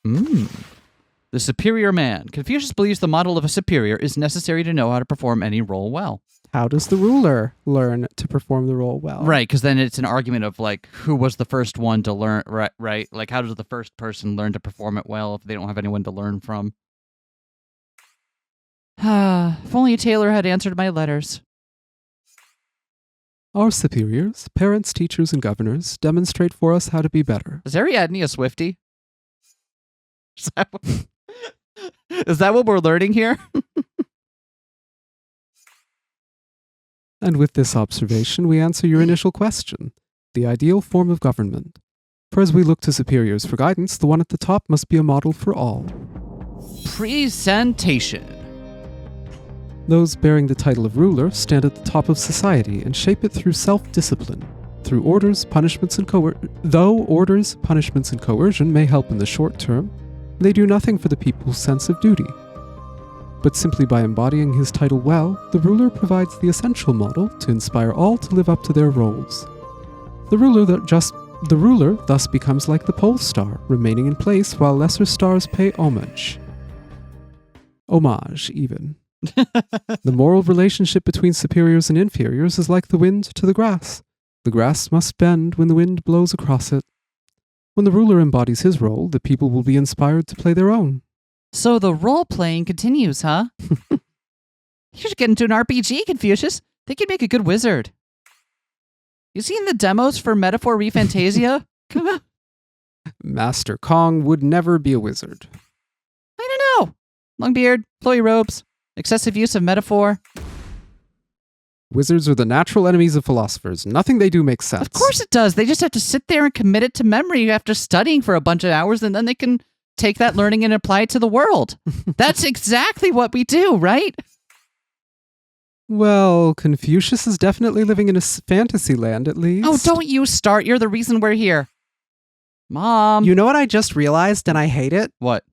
The superior man. Confucius believes the model of a superior is necessary to know how to perform any role well. How does the ruler learn to perform the role well? Right, because then it's an argument of, like, who was the first one to learn, right? Like, how does the first person learn to perform it well if they don't have anyone to learn from? If only Taylor had answered my letters. Our superiors, parents, teachers, and governors demonstrate for us how to be better. Is Ariadne a Swiftie? Is that what we're learning here? And with this observation, we answer your initial question, the ideal form of government. For as we look to superiors for guidance, the one at the top must be a model for all. Presentation. Those bearing the title of ruler stand at the top of society and shape it through self-discipline. Through orders, punishments, and Though orders, punishments, and coercion may help in the short term, they do nothing for the people's sense of duty. But simply by embodying his title well, the ruler provides the essential model to inspire all to live up to their roles. The ruler thus becomes like the pole star, remaining in place while lesser stars pay homage. Homage, even. The moral relationship between superiors and inferiors is like the wind to the grass. The grass must bend when the wind blows across it. When the ruler embodies his role, the people will be inspired to play their own. So the role-playing continues, huh? You should get into an RPG, Confucius. They could make a good wizard. You seen the demos for Metaphor Refantasia? Come on. Master Kong would never be a wizard. I don't know. Long beard, flowy robes, excessive use of metaphor. Wizards are the natural enemies of philosophers. Nothing they do makes sense. Of course it does. They just have to sit there and commit it to memory after studying for a bunch of hours, and then they can take that learning and apply it to the world. That's exactly what we do, right? Well, Confucius is definitely living in a fantasy land, at least. Oh, don't you start. You're the reason we're here. Mom. You know what I just realized, and I hate it? What?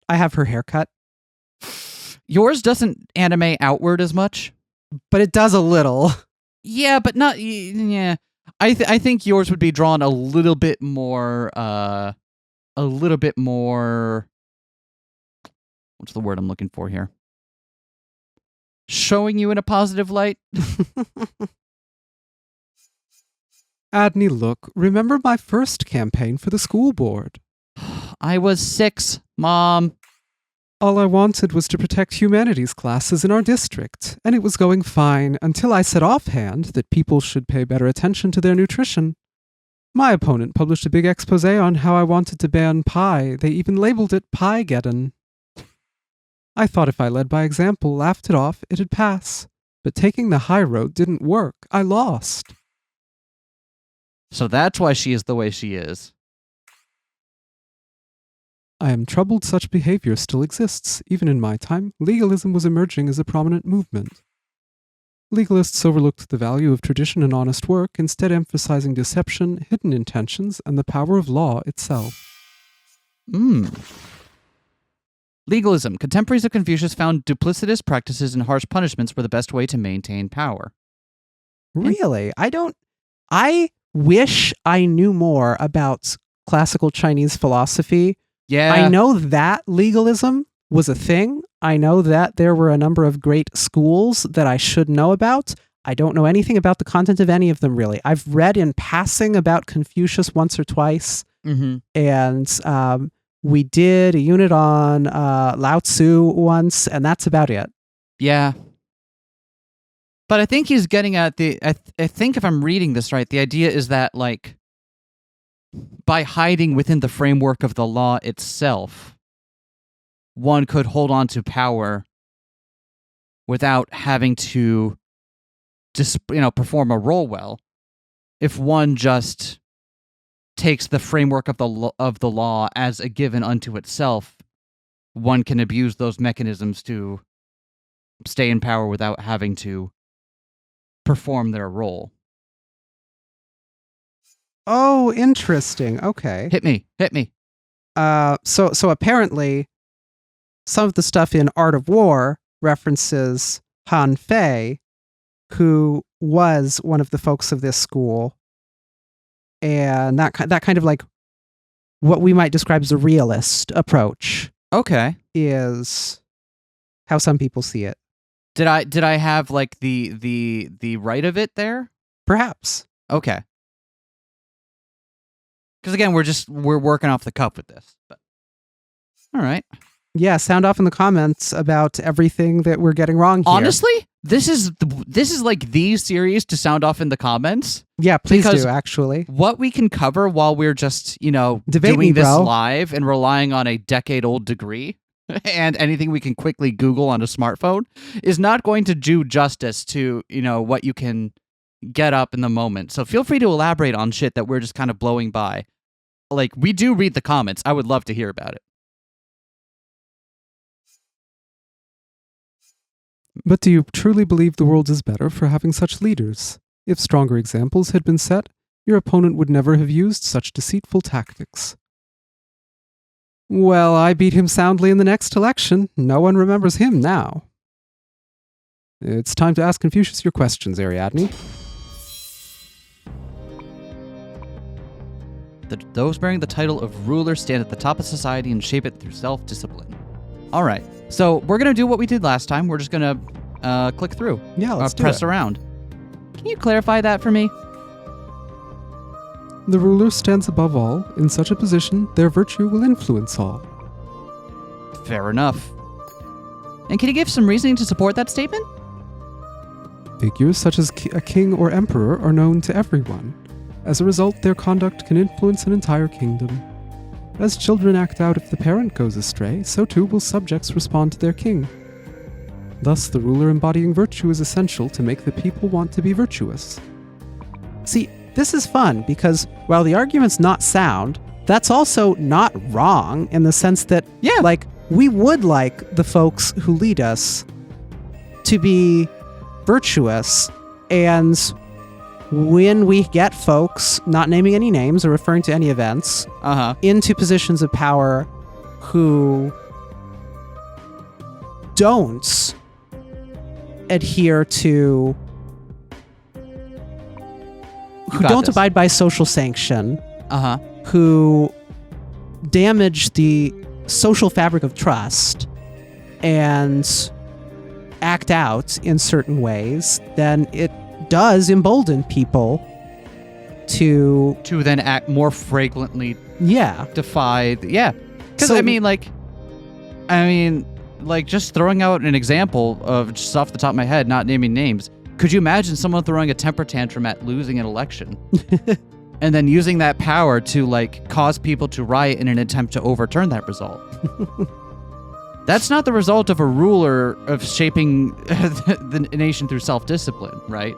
I have her haircut. Yours doesn't animate outward as much. But it does a little. Yeah, but not... Yeah. I think yours would be drawn a little bit more... What's the word I'm looking for here? Showing you in a positive light. Adney, look, remember my first campaign for the school board? I was 6, Mom. All I wanted was to protect humanities classes in our district, and it was going fine until I said offhand that people should pay better attention to their nutrition. My opponent published a big expose on how I wanted to ban pie. They even labeled it Pie-geddon. I thought if I led by example, laughed it off, it'd pass. But taking the high road didn't work. I lost. So that's why she is the way she is. I am troubled such behavior still exists. Even in my time, legalism was emerging as a prominent movement. Legalists overlooked the value of tradition and honest work, instead emphasizing deception, hidden intentions, and the power of law itself. Legalism. Contemporaries of Confucius found duplicitous practices and harsh punishments were the best way to maintain power. Really? I wish I knew more about classical Chinese philosophy. Yeah. I know that legalism was a thing. I know that there were a number of great schools that I should know about. I don't know anything about the content of any of them, really. I've read in passing about Confucius once or twice, and we did a unit on Lao Tzu once, and that's about it. Yeah. But I think he's getting at I think if I'm reading this right, the idea is that, like, by hiding within the framework of the law itself, one could hold on to power without having to perform a role well. If one just takes the framework of the law as a given unto itself, one can abuse those mechanisms to stay in power without having to perform their role. Oh, interesting. Okay. Hit me. So apparently, some of the stuff in Art of War references Han Fei, who was one of the folks of this school, and that kind of like what we might describe as a realist approach. Okay. Is how some people see it. Did I have like the right of it there? Perhaps. Okay. Because again, we're working off the cuff with this. But all right. Yeah, sound off in the comments about everything that we're getting wrong here. Honestly, this is like the series to sound off in the comments. Yeah, please because do, actually. What we can cover while we're just, Debate doing me, this bro. live and relying on a decade-old degree and anything we can quickly Google on a smartphone is not going to do justice to, what you can get up in the moment. So feel free to elaborate on shit that we're just kind of blowing by. Like, we do read the comments. I would love to hear about it. But do you truly believe the world is better for having such leaders? If stronger examples had been set, your opponent would never have used such deceitful tactics. Well, I beat him soundly in the next election. No one remembers him now. It's time to ask Confucius your questions, Ariadne. Those bearing the title of ruler stand at the top of society and shape it through self-discipline. All right, so we're going to do what we did last time. We're just going to click through. Yeah, let's press around. Can you clarify that for me? The ruler stands above all. In such a position, their virtue will influence all. Fair enough. And can you give some reasoning to support that statement? Figures such as a king or emperor are known to everyone. As a result, their conduct can influence an entire kingdom. As children act out if the parent goes astray, so too will subjects respond to their king. Thus, the ruler embodying virtue is essential to make the people want to be virtuous. See, this is fun because while the argument's not sound, that's also not wrong in the sense that, like, we would like the folks who lead us to be virtuous, and when we get folks, not naming any names or referring to any events, into positions of power who don't adhere to, who don't abide by social sanction, who damage the social fabric of trust and act out in certain ways, then it does embolden people to then act more flagrantly. Defy. Because So- I mean, just throwing out an example of just off the top of my head, not naming names. Could you imagine someone throwing a temper tantrum at losing an election, and then using that power to cause people to riot in an attempt to overturn that result? That's not the result of a ruler of shaping the nation through self-discipline, right?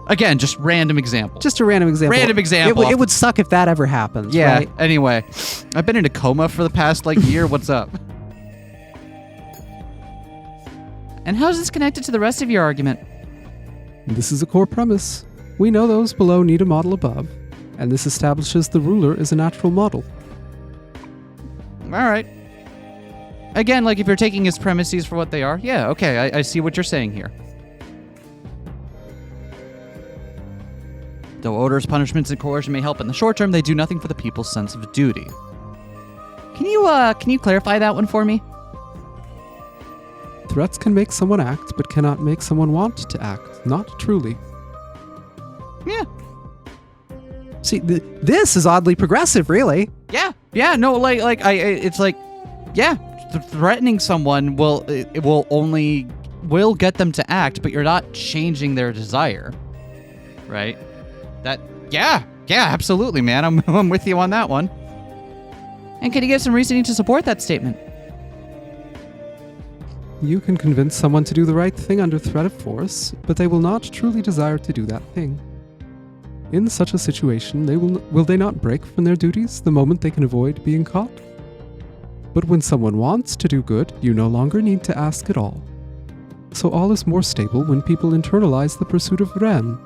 Again, just random example. Just a random example. It would suck if that ever happens, right? Anyway, I've been in a coma for the past year. What's up? And how's this connected to the rest of your argument? This is a core premise. We know those below need a model above, and this establishes the ruler is a natural model. All right. Again, if you're taking his premises for what they are, okay, I see what you're saying here. Though orders, punishments, and coercion may help in the short term, they do nothing for the people's sense of duty. Can you clarify that one for me? Threats can make someone act, but cannot make someone want to act. Not truly. Yeah. See, this is oddly progressive, really. Yeah. No, threatening someone will get them to act, but you're not changing their desire, right? Absolutely, man. I'm with you on that one. And can you give some reasoning to support that statement? You can convince someone to do the right thing under threat of force, but they will not truly desire to do that thing. In such a situation, will they not break from their duties the moment they can avoid being caught? But when someone wants to do good, you no longer need to ask at all. So all is more stable when people internalize the pursuit of Ren.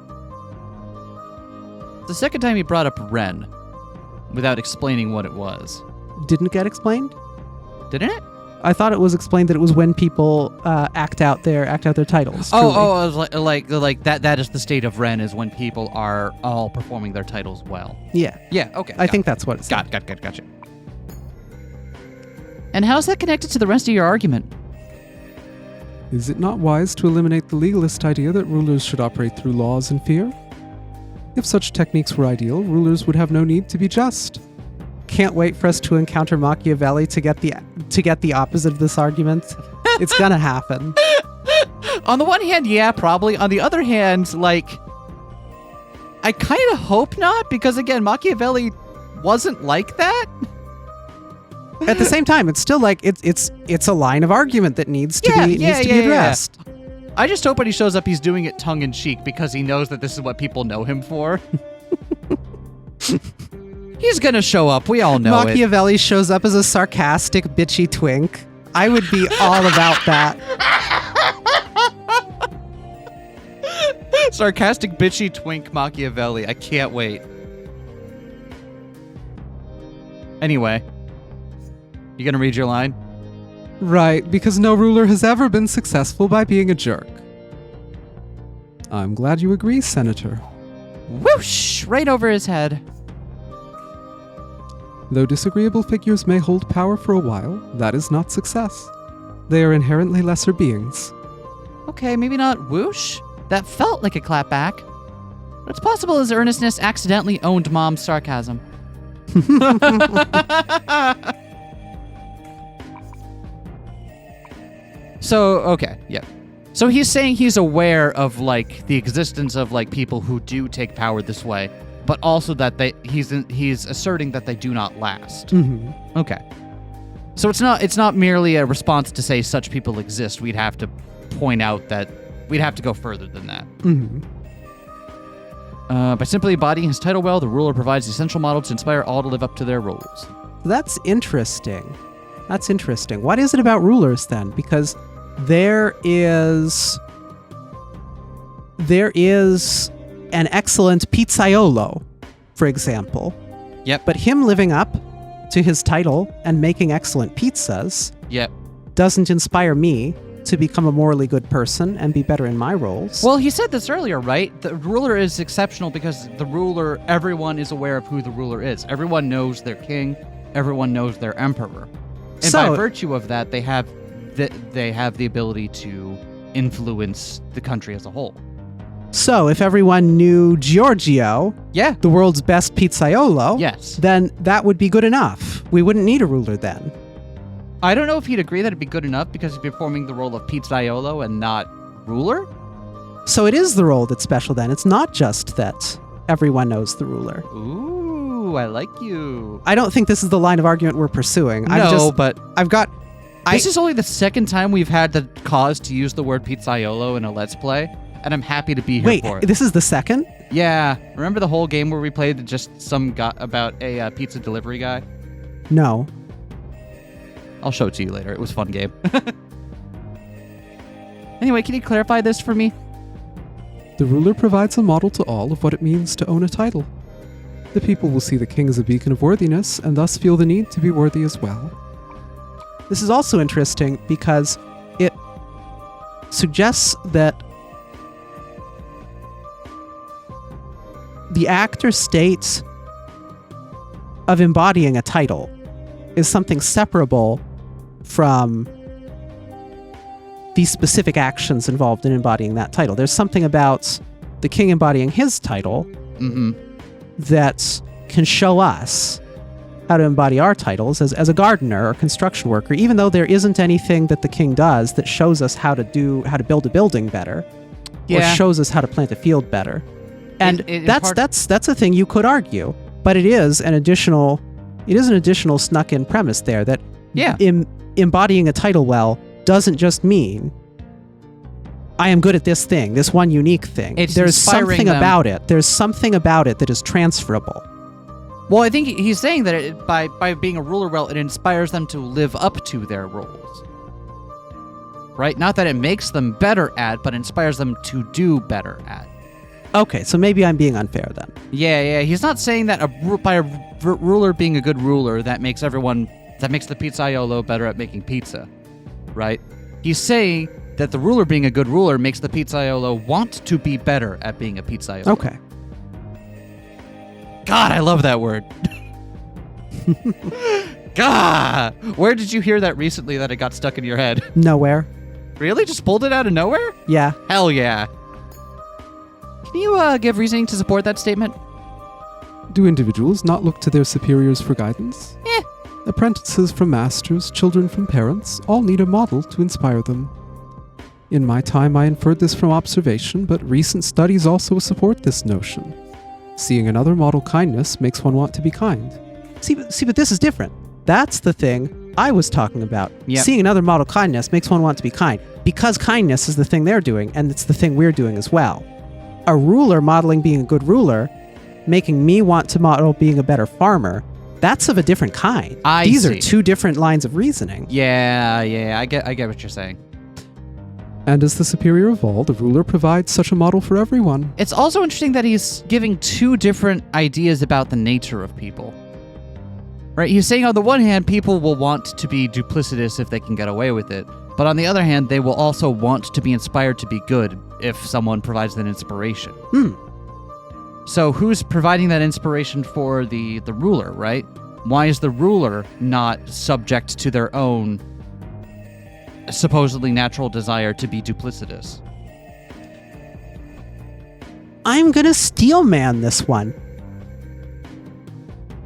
The second time he brought up Ren, without explaining what it was. Didn't get explained? Didn't it? I thought it was explained that it was when people act out their titles. I was like that is the state of Ren, is when people are all performing their titles well. Yeah. Yeah, okay. I think that's what it's Gotcha. And how's that connected to the rest of your argument? Is it not wise to eliminate the legalist idea that rulers should operate through laws and fear? If such techniques were ideal, rulers would have no need to be just. Can't wait for us to encounter Machiavelli to get the opposite of this argument. It's gonna happen. On the one hand, yeah, probably. On the other hand, I kind of hope not, because again, Machiavelli wasn't like that. At the same time, it's still it's a line of argument that needs to be addressed. I just hope when he shows up, he's doing it tongue in cheek, because he knows that this is what people know him for. He's gonna show up. We all know Machiavelli shows up as a sarcastic, bitchy twink. I would be all about that. Sarcastic, bitchy twink Machiavelli. I can't wait. Anyway, you gonna read your line? Right, because no ruler has ever been successful by being a jerk. I'm glad you agree, Senator. Whoosh! Right over his head. Though disagreeable figures may hold power for a while, that is not success. They are inherently lesser beings. Okay, maybe not whoosh. That felt like a clapback. But it's possible his earnestness accidentally owned Mom's sarcasm. So, okay, yeah. So he's saying he's aware of like the existence of like people who do take power this way, but also that he's asserting that they do not last. Mm-hmm. Okay. So it's not merely a response to say such people exist. We'd have to point out that we'd have to go further than that. Mm-hmm. By simply embodying his title well, the ruler provides the essential model to inspire all to live up to their roles. That's interesting. That's interesting. What is it about rulers then? Because there is an excellent pizzaiolo, for example. Yep. But him living up to his title and making excellent pizzas Yep. doesn't inspire me to become a morally good person and be better in my roles. Well, he said this earlier, right? The ruler is exceptional because everyone is aware of who the ruler is. Everyone knows their king. Everyone knows their emperor. And by virtue of that, they have the ability to influence the country as a whole. So if everyone knew Giorgio, Yeah. the world's best pizzaiolo, Yes. then that would be good enough. We wouldn't need a ruler then. I don't know if he'd agree that it'd be good enough because he'd be performing the role of pizzaiolo and not ruler. So it is the role that's special then. It's not just that everyone knows the ruler. Ooh, I like you. I don't think this is the line of argument we're pursuing. But This is only the second time we've had the cause to use the word pizzaiolo in a Let's Play, and I'm happy to be here for it. This is the second? Yeah. Remember the whole game where we played just some guy about a pizza delivery guy? No. I'll show it to you later. It was a fun game. Anyway, can you clarify this for me? The ruler provides a model to all of what it means to own a title. The people will see the king as a beacon of worthiness and thus feel the need to be worthy as well. This is also interesting because it suggests that the act or state of embodying a title is something separable from the specific actions involved in embodying that title. There's something about the king embodying his title that can show us how to embody our titles as a gardener or construction worker, even though there isn't anything that the king does that shows us how to build a building better, or shows us how to plant a field better. And that's a thing you could argue, but it is an additional snuck-in premise there that embodying a title well doesn't just mean I am good at this thing, this one unique thing. There's something about it. There's something about it that is transferable. Well, I think he's saying that by being a ruler well, it inspires them to live up to their roles. Right? Not that it makes them better at, but inspires them to do better at. Okay, so maybe I'm being unfair then. Yeah. He's not saying that by a ruler being a good ruler, that makes the pizzaiolo better at making pizza. Right? He's saying that the ruler being a good ruler makes the pizzaiolo want to be better at being a pizzaiolo. Okay. God, I love that word. God! Where did you hear that recently that it got stuck in your head? Nowhere. Really? Just pulled it out of nowhere? Yeah. Hell yeah. Can you give reasoning to support that statement? Do individuals not look to their superiors for guidance? Apprentices from masters, children from parents, all need a model to inspire them. In my time, I inferred this from observation, but recent studies also support this notion. Seeing another model kindness makes one want to be kind. See, but this is different. That's the thing I was talking about. Yep. Seeing another model kindness makes one want to be kind, because kindness is the thing they're doing, and it's the thing we're doing as well. A ruler modeling being a good ruler, making me want to model being a better farmer, that's of a different kind. These are two different lines of reasoning. Yeah, I get what you're saying. And as the superior of all, the ruler provides such a model for everyone. It's also interesting that he's giving two different ideas about the nature of people. Right? He's saying on the one hand, people will want to be duplicitous if they can get away with it. But on the other hand, they will also want to be inspired to be good if someone provides that inspiration. So who's providing that inspiration for the ruler, right? Why is the ruler not subject to their own supposedly natural desire to be duplicitous? I'm gonna steel man this one.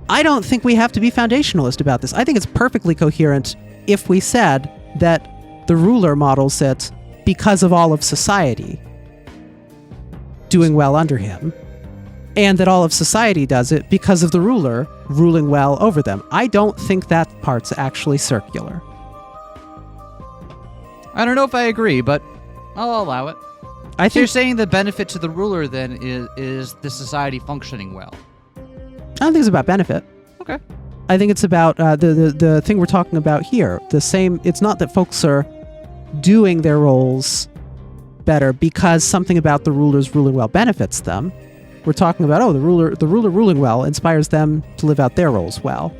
I don't think we have to be foundationalist about this. I think it's perfectly coherent if we said that the ruler models it because of all of society doing well under him, and that all of society does it because of the ruler ruling well over them. I don't think that part's actually circular. I don't know if I agree, but I'll allow it. I So you're think saying the benefit to the ruler then is the society functioning well. I don't think it's about benefit. Okay. I think it's about the thing we're talking about here. The same. It's not that folks are doing their roles better because something about the rulers ruling well benefits them. We're talking about the ruler ruling well inspires them to live out their roles well.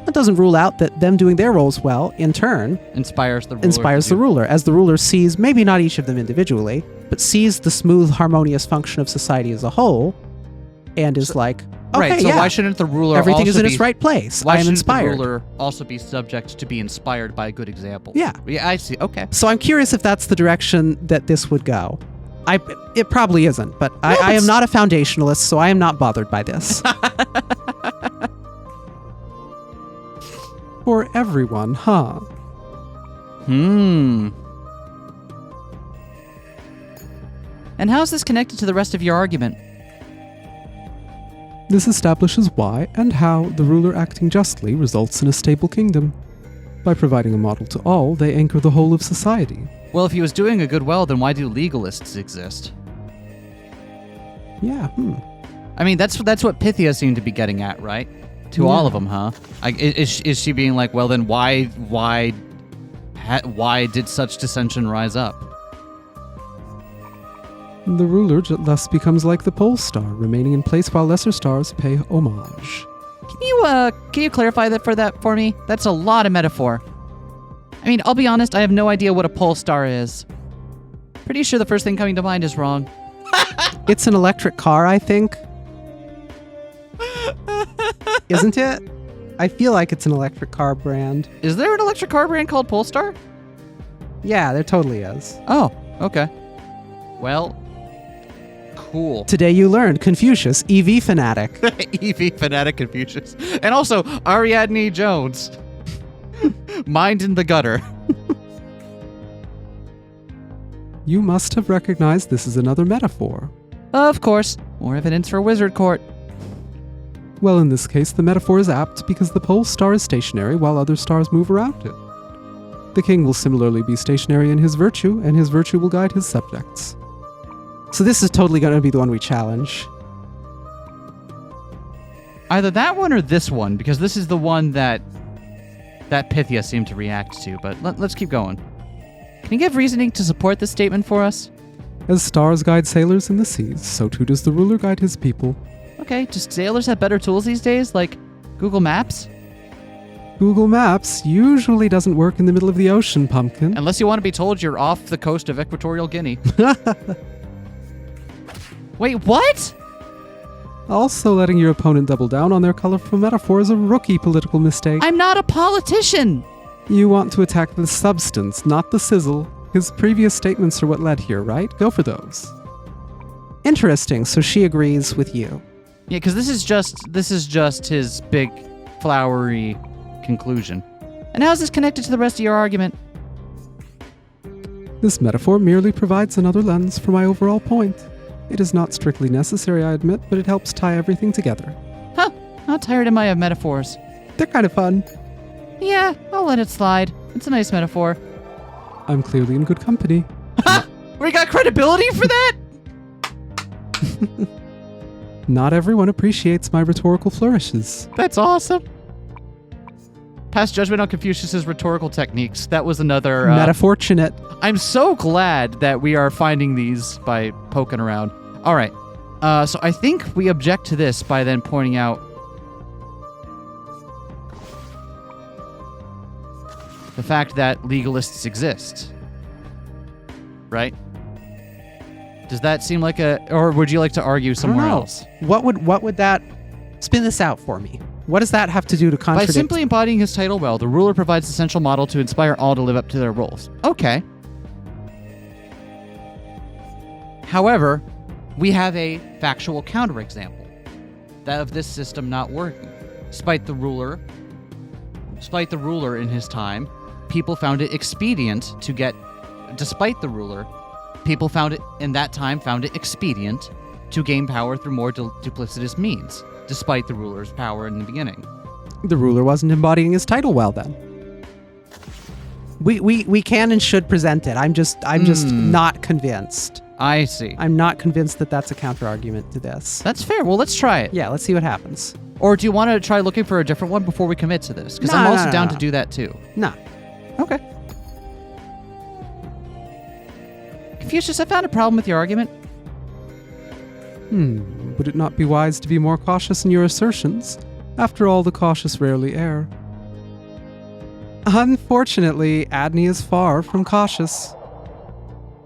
That doesn't rule out that them doing their roles well in turn Inspires the ruler. ruler, as the ruler sees, maybe not each of them individually, but sees the smooth, harmonious function of society as a whole, and is like, okay, right, so yeah, why shouldn't the ruler everything also is in be, its right place. Why I am shouldn't inspired. the ruler also be subject to be inspired by a good example? Yeah. Yeah, I see. Okay. So I'm curious if that's the direction that this would go. It probably isn't, but I am not a foundationalist, so I am not bothered by this. For everyone, huh? And how is this connected to the rest of your argument? This establishes why and how the ruler acting justly results in a stable kingdom. By providing a model to all, they anchor the whole of society. Well, if he was doing a good well, then why do legalists exist? Yeah, I mean, that's what Pythia seemed to be getting at, right? To all of them, huh? Is she being like, well, then why did such dissension rise up? The ruler thus becomes like the pole star, remaining in place while lesser stars pay homage. Can you clarify that for me? That's a lot of metaphor. I mean, I'll be honest, I have no idea what a pole star is. Pretty sure the first thing coming to mind is wrong. It's an electric car, I think. Isn't it? I feel like it's an electric car brand. Is there an electric car brand called Polestar? Yeah, there totally is. Oh, okay. Well, cool. Today you learned Confucius, EV fanatic. EV fanatic Confucius. And also Ariadne Jones. Mind in the gutter. You must have recognized this is another metaphor. Of course. More evidence for Wizard Court. Well, in this case, the metaphor is apt because the pole star is stationary while other stars move around it. The king will similarly be stationary in his virtue, and his virtue will guide his subjects. So this is totally going to be the one we challenge. Either that one or this one, because this is the one that Pythia seemed to react to, but let's keep going. Can you give reasoning to support this statement for us? As stars guide sailors in the seas, so too does the ruler guide his people. Okay, just sailors have better tools these days, like Google Maps? Google Maps usually doesn't work in the middle of the ocean, Pumpkin. Unless you want to be told you're off the coast of Equatorial Guinea. Wait, what? Also, letting your opponent double down on their colorful metaphor is a rookie political mistake. I'm not a politician! You want to attack the substance, not the sizzle. His previous statements are what led here, right? Go for those. Interesting, so she agrees with you. Yeah, because this is just his big, flowery conclusion. And how is this connected to the rest of your argument? This metaphor merely provides another lens for my overall point. It is not strictly necessary, I admit, but it helps tie everything together. Huh, how tired am I of metaphors? They're kind of fun. Yeah, I'll let it slide. It's a nice metaphor. I'm clearly in good company. We got credibility for that? Not everyone appreciates my rhetorical flourishes. That's awesome. Pass judgment on Confucius's rhetorical techniques. That was another... Metafortunate. I'm so glad that we are finding these by poking around. All right. So I think we object to this by then pointing out the fact that legalists exist. Right? Does that seem like or would you like to argue somewhere else? What would that... Spin this out for me. What does that have to do to By contradict... simply embodying his title well, the ruler provides the essential model to inspire all to live up to their roles. Okay. However, we have a factual counterexample. That of this system not working. Despite the ruler in his time, people found it expedient to get, despite the ruler, people found it expedient to gain power through more duplicitous means, despite the ruler's power in the beginning. The ruler wasn't embodying his title well then. We can and should present it. I'm just not convinced. I see. I'm not convinced that that's a counter argument to this. That's fair. Well, let's try it. Yeah, let's see what happens. Or do you want to try looking for a different one before we commit to this? Because No, I'm no, also no, down no. to do that too. Nah. Okay. Confucius, I found a problem with your argument. Would it not be wise to be more cautious in your assertions? After all, the cautious rarely err. Unfortunately, Adney is far from cautious.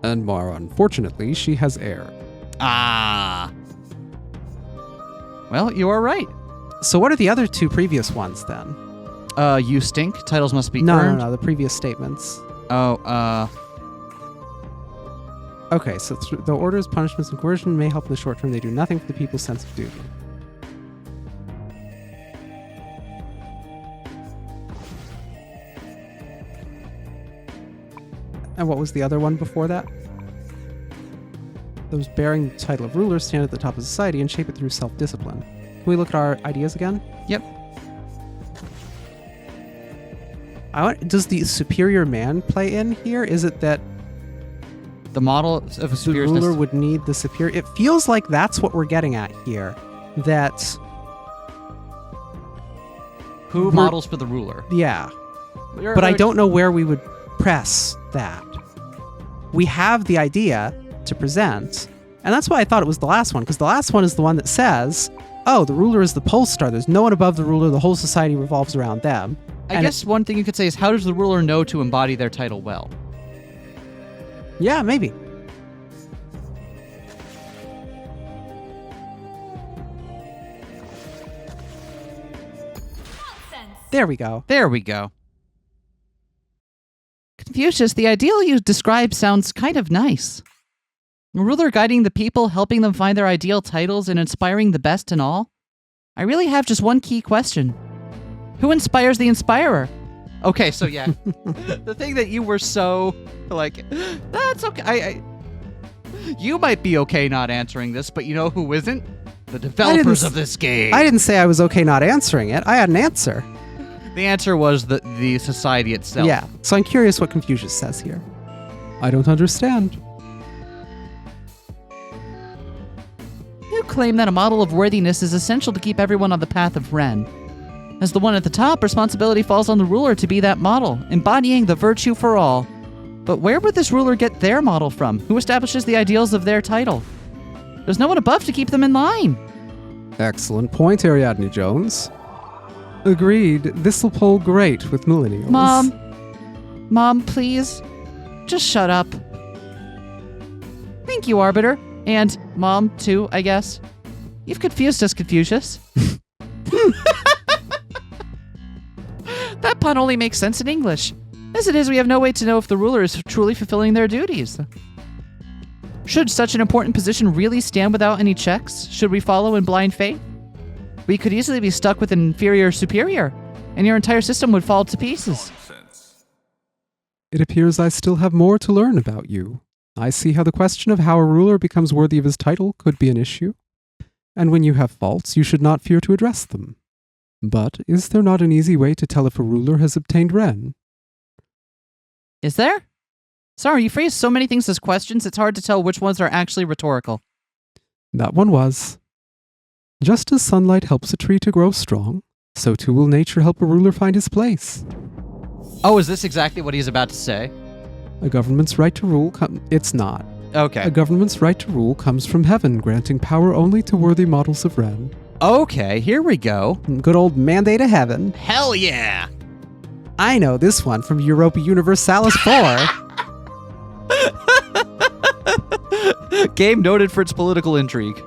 And more unfortunately, she has air. Ah. Well, you are right. So what are the other two previous ones then? You stink. Titles must be No, earned. the previous statements. Oh, Okay, so though orders, punishments, and coercion may help in the short term, they do nothing for the people's sense of duty. And what was the other one before that? Those bearing the title of ruler stand at the top of society and shape it through self-discipline. Can we look at our ideas again? Yep. Does the superior man play in here? Is it that The model of a the superior ruler would need the superior? It feels like that's what we're getting at here. That, who we're- models for the ruler. yeah. But I don't know where we would press that. We have the idea to present, and that's why I thought it was the last one, because the last one is the one that says, oh, the ruler is the pole star. There's no one above the ruler. The whole society revolves around them. I guess one thing you could say is, how does the ruler know to embody their title well? Yeah, maybe. There we go. There we go. Confucius, the ideal you describe sounds kind of nice. A ruler guiding the people, helping them find their ideal titles, and inspiring the best in all? I really have just one key question. Who inspires the inspirer? Okay, so yeah. The thing that you were so, like, that's okay. You might be okay not answering this, but you know who isn't? The developers of this game. I didn't say I was okay not answering it. I had an answer. The answer was the society itself. Yeah. So I'm curious what Confucius says here. I don't understand. You claim that a model of worthiness is essential to keep everyone on the path of Ren. As the one at the top, responsibility falls on the ruler to be that model, embodying the virtue for all. But where would this ruler get their model from? Who establishes the ideals of their title? There's no one above to keep them in line. Excellent point, Ariadne Jones. Agreed. This'll pull great with millennials. Mom, please, just shut up. Thank you, Arbiter. And Mom, too, I guess. You've confused us, Confucius. That pun only makes sense in English. As it is, we have no way to know if the ruler is truly fulfilling their duties. Should such an important position really stand without any checks? Should we follow in blind faith? We could easily be stuck with an inferior superior, and your entire system would fall to pieces. It appears I still have more to learn about you. I see how the question of how a ruler becomes worthy of his title could be an issue, and when you have faults, you should not fear to address them. But is there not an easy way to tell if a ruler has obtained Ren? Is there? Sorry, you phrase so many things as questions, it's hard to tell which ones are actually rhetorical. That one was. Just as sunlight helps a tree to grow strong, so too will nature help a ruler find his place. Oh, is this exactly what he's about to say? A government's right to rule It's not. Okay. A government's right to rule comes from heaven, granting power only to worthy models of Ren. Okay, here we go. Good old mandate of heaven. Hell yeah! I know this one from Europa Universalis 4. Game noted for its political intrigue.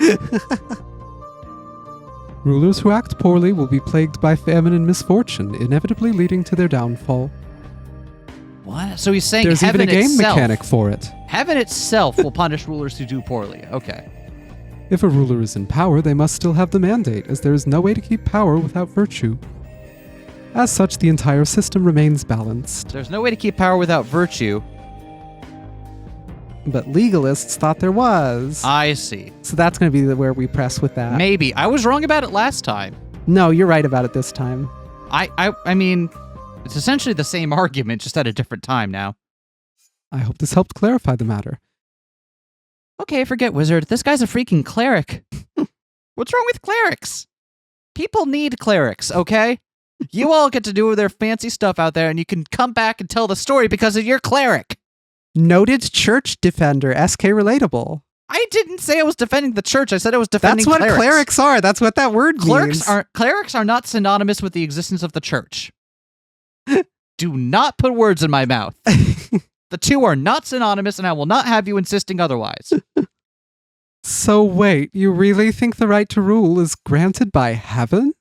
Rulers who act poorly will be plagued by famine and misfortune, inevitably leading to their downfall. What? So he's saying There's heaven even a game itself, mechanic for it. Heaven itself will punish rulers who do poorly. Okay. If a ruler is in power, they must still have the mandate, as there is no way to keep power without virtue. As such, the entire system remains balanced. There's no way to keep power without virtue. but legalists thought there was. I see. So that's going to be where we press with that. Maybe. I was wrong about it last time. No, you're right about it this time. I mean, it's essentially the same argument, just at a different time now. I hope this helped clarify the matter. Okay, forget wizard. This guy's a freaking cleric. What's wrong with clerics? People need clerics, okay? You all get to do their fancy stuff out there, and you can come back and tell the story because of your cleric. Noted church defender, SK Relatable. I didn't say I was defending the church. I said I was defending That's what clerics are. That's what that word means. Clerics are not synonymous with the existence of the church. Do not put words in my mouth. The two are not synonymous, and I will not have you insisting otherwise. So wait, you really think the right to rule is granted by heaven?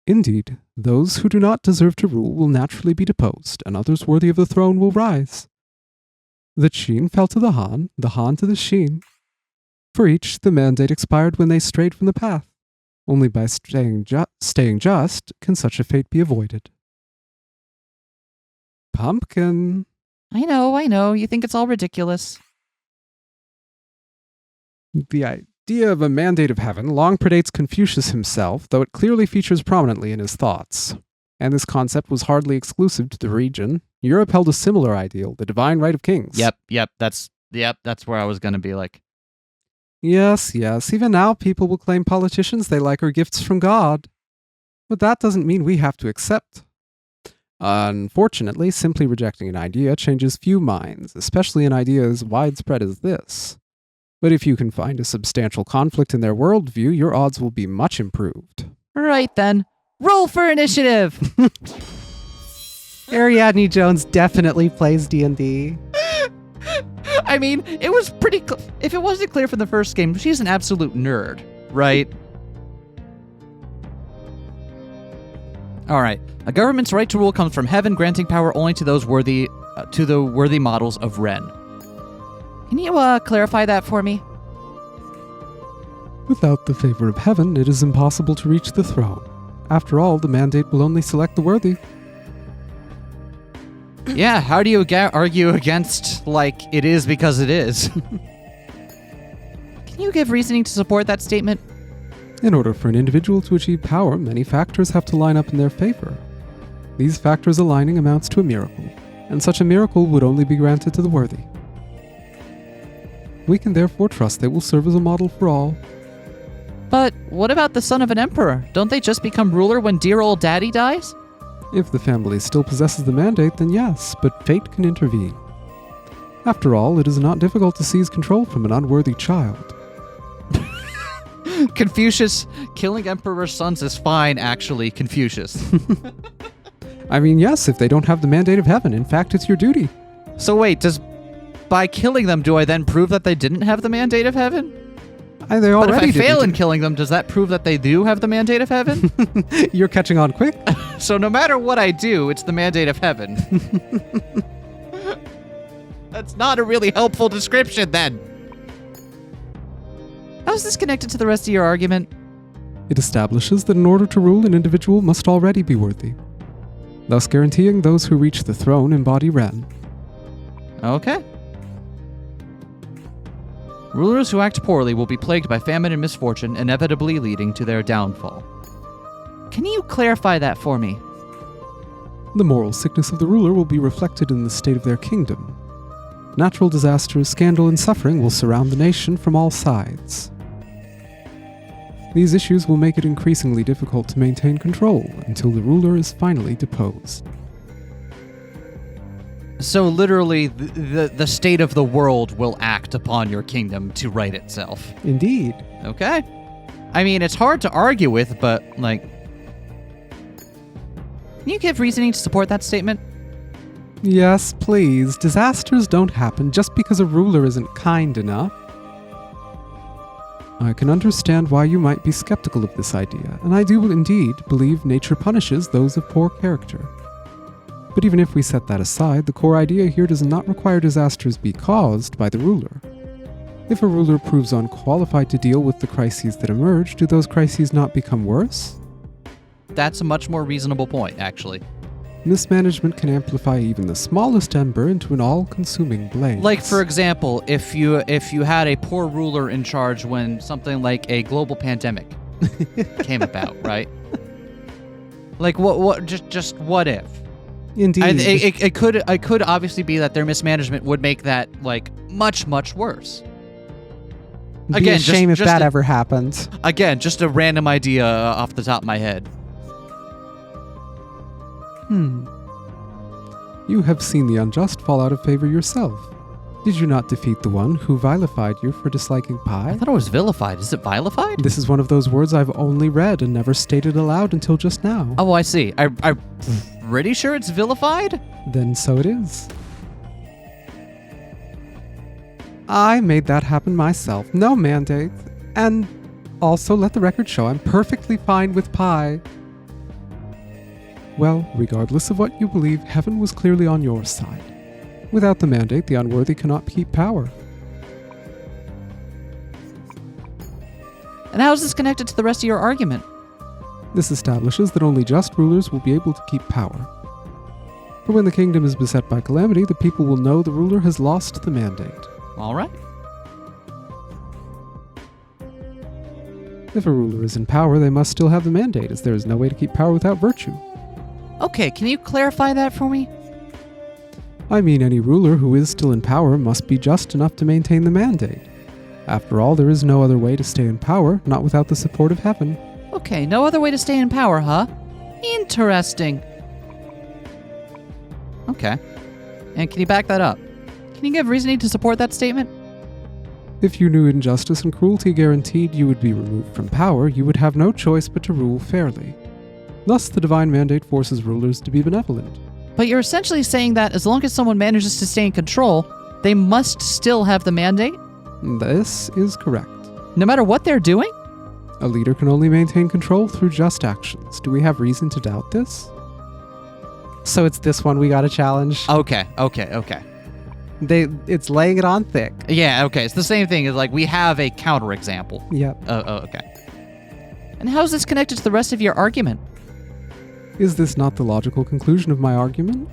Indeed, those who do not deserve to rule will naturally be deposed, and others worthy of the throne will rise. The Sheen fell to the Han to the Sheen. For each, the mandate expired when they strayed from the path. Only by staying just can such a fate be avoided. Pumpkin. I know. You think it's all ridiculous. The idea of a mandate of heaven long predates Confucius himself, though it clearly features prominently in his thoughts. And this concept was hardly exclusive to the region. Europe held a similar ideal, the divine right of kings. Yep, that's where I was going to be like. Yes, even now people will claim politicians they like are gifts from God. But that doesn't mean we have to accept. Unfortunately, simply rejecting an idea changes few minds, especially an idea as widespread as this. But if you can find a substantial conflict in their worldview, your odds will be much improved. Right then. Roll for initiative! Ariadne Jones definitely plays D&D. I mean, it was pretty if it wasn't clear from the first game, she's an absolute nerd, right? All right. A government's right to rule comes from heaven, granting power only to those worthy, to the worthy models of Ren. Can you clarify that for me? Without the favor of heaven, it is impossible to reach the throne. After all, the mandate will only select the worthy. Yeah, how do you argue against, like, it is because it is? Can you give reasoning to support that statement? In order for an individual to achieve power, many factors have to line up in their favor. These factors aligning amounts to a miracle, and such a miracle would only be granted to the worthy. We can therefore trust they will serve as a model for all. But what about the son of an emperor? Don't they just become ruler when dear old daddy dies? If the family still possesses the mandate, then yes, but fate can intervene. After all, it is not difficult to seize control from an unworthy child. Confucius, killing emperor's sons is fine, actually, Confucius. I mean, yes, if they don't have the mandate of heaven. In fact, it's your duty. So wait, by killing them, do I then prove that they didn't have the mandate of heaven? They already but if I fail didn't. in killing them, does that prove that they do have the mandate of heaven? You're catching on quick. So no matter what I do, it's the mandate of heaven. That's not a really helpful description, then. How is this connected to the rest of your argument? It establishes that in order to rule, an individual must already be worthy, thus guaranteeing those who reach the throne embody Ren. Okay. Rulers who act poorly will be plagued by famine and misfortune, inevitably leading to their downfall. Can you clarify that for me? The moral sickness of the ruler will be reflected in the state of their kingdom. Natural disasters, scandal, and suffering will surround the nation from all sides. These issues will make it increasingly difficult to maintain control until the ruler is finally deposed. So literally, the state of the world will act upon your kingdom to right itself. Indeed. Okay. I mean, it's hard to argue with, but, like... Can you give reasoning to support that statement? Yes, please. Disasters don't happen just because a ruler isn't kind enough. I can understand why you might be skeptical of this idea, and I do indeed believe nature punishes those of poor character. But even if we set that aside, the core idea here does not require disasters be caused by the ruler. If a ruler proves unqualified to deal with the crises that emerge, do those crises not become worse? That's a much more reasonable point, actually. Mismanagement can amplify even the smallest ember into an all-consuming blaze. Like, for example, if you had a poor ruler in charge when something like a global pandemic came about, right? Like, just what if? Indeed. It could obviously be that their mismanagement would make that, like, much, much worse. Be a shame if that ever happened. Again, just a random idea off the top of my head. You have seen the unjust fall out of favor yourself. Did you not defeat the one who vilified you for disliking pie? I thought it was vilified. Is it vilified? This is one of those words I've only read and never stated aloud until just now. Oh, I see. I'm pretty sure it's vilified? Then so it is. I made that happen myself. No mandate. And also, let the record show I'm perfectly fine with pie. Well, regardless of what you believe, heaven was clearly on your side. Without the mandate, the unworthy cannot keep power. And how is this connected to the rest of your argument? This establishes that only just rulers will be able to keep power. For when the kingdom is beset by calamity, the people will know the ruler has lost the mandate. All right. If a ruler is in power, they must still have the mandate, as there is no way to keep power without virtue. Okay, can you clarify that for me? I mean, any ruler who is still in power must be just enough to maintain the mandate. After all, there is no other way to stay in power, not without the support of heaven. Okay, no other way to stay in power, huh? Interesting. Okay. And can you back that up? Can you give reasoning to support that statement? If you knew injustice and cruelty guaranteed you would be removed from power, you would have no choice but to rule fairly. Thus, the divine mandate forces rulers to be benevolent. But you're essentially saying that as long as someone manages to stay in control, they must still have the mandate? This is correct. No matter what they're doing? A leader can only maintain control through just actions. Do we have reason to doubt this? So it's this one we got to challenge. Okay. It's laying it on thick. Yeah, okay. It's the same thing as, like, we have a counterexample. Yep. Okay. And how is this connected to the rest of your argument? Is this not the logical conclusion of my argument?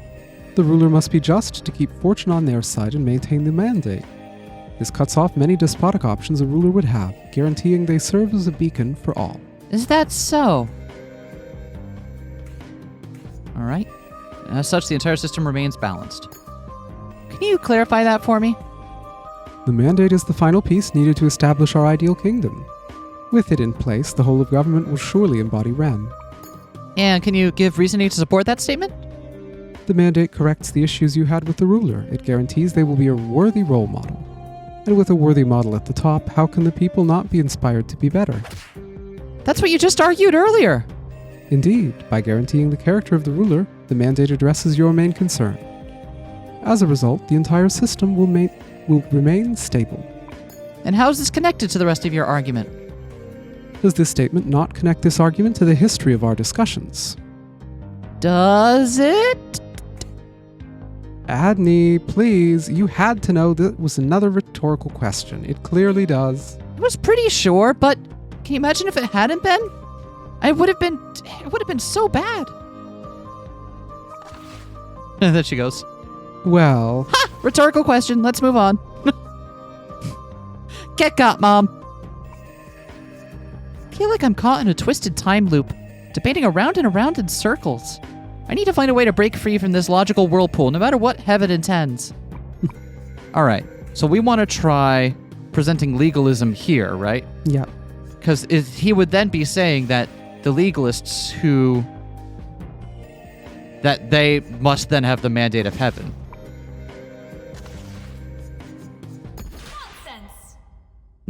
The ruler must be just to keep fortune on their side and maintain the mandate. This cuts off many despotic options a ruler would have, guaranteeing they serve as a beacon for all. Is that so? All right. As such, the entire system remains balanced. Can you clarify that for me? The mandate is the final piece needed to establish our ideal kingdom. With it in place, the whole of government will surely embody Ren. And can you give reasoning to support that statement? The mandate corrects the issues you had with the ruler. It guarantees they will be a worthy role model. And with a worthy model at the top, how can the people not be inspired to be better? That's what you just argued earlier. Indeed, by guaranteeing the character of the ruler, the mandate addresses your main concern. As a result, the entire system will remain stable. And how is this connected to the rest of your argument? Does this statement not connect this argument to the history of our discussions? Does it? Adney, please, you had to know that was another rhetorical question. It clearly does. I was pretty sure, but can you imagine if it hadn't been? It would have been so bad. And there she goes. Well. Ha! Rhetorical question. Let's move on. Get got, Mom. I feel like I'm caught in a twisted time loop, debating around and around in circles. I need to find a way to break free from this logical whirlpool, no matter what heaven intends. All right, so we want to try presenting legalism here, right? Yeah. Because he would then be saying that the legalists that they must then have the mandate of heaven.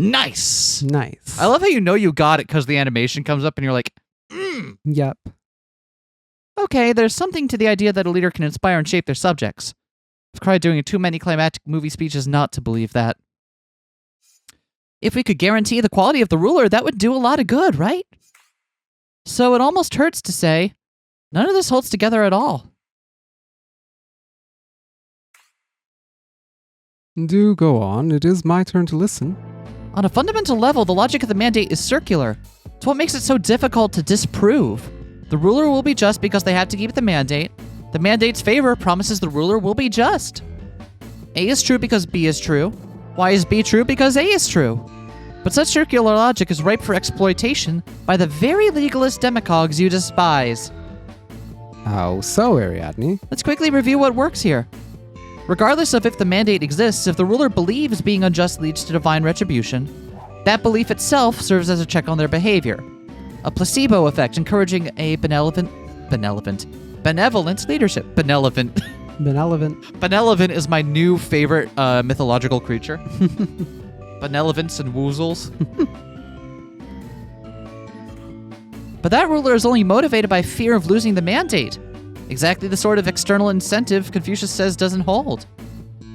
Nice! Nice. I love how you know you got it because the animation comes up and you're like, Yep. Okay, there's something to the idea that a leader can inspire and shape their subjects. I've cried doing too many climactic movie speeches not to believe that. If we could guarantee the quality of the ruler, that would do a lot of good, right? So it almost hurts to say, none of this holds together at all. Do go on. It is my turn to listen. On a fundamental level, the logic of the mandate is circular. It's what makes it so difficult to disprove. The ruler will be just because they have to keep the mandate, The mandate's favor promises the ruler will be just. A is true because B is true. Why is B true? Because A is true. But such circular logic is ripe for exploitation by the very legalist demagogues you despise. How so, Ariadne? Let's quickly review what works here. Regardless of if the mandate exists, if the ruler believes being unjust leads to divine retribution, that belief itself serves as a check on their behavior. A placebo effect encouraging a benevolent leadership. Benevolent. Benevolent is my new favorite mythological creature. Benevolence and woozles. But that ruler is only motivated by fear of losing the mandate. Exactly the sort of external incentive Confucius says doesn't hold.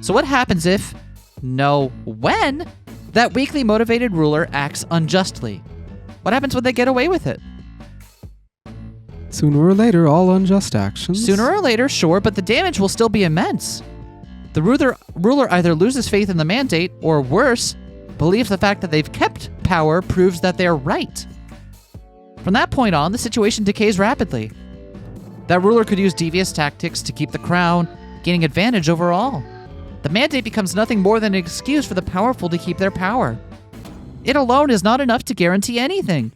So what happens if, no, when, that weakly motivated ruler acts unjustly? What happens when they get away with it? Sooner or later, all unjust actions. Sooner or later, sure, but the damage will still be immense. The ruler either loses faith in the mandate, or worse, believes the fact that they've kept power proves that they're right. From that point on, the situation decays rapidly. That ruler could use devious tactics to keep the crown, gaining advantage over all. The mandate becomes nothing more than an excuse for the powerful to keep their power. It alone is not enough to guarantee anything.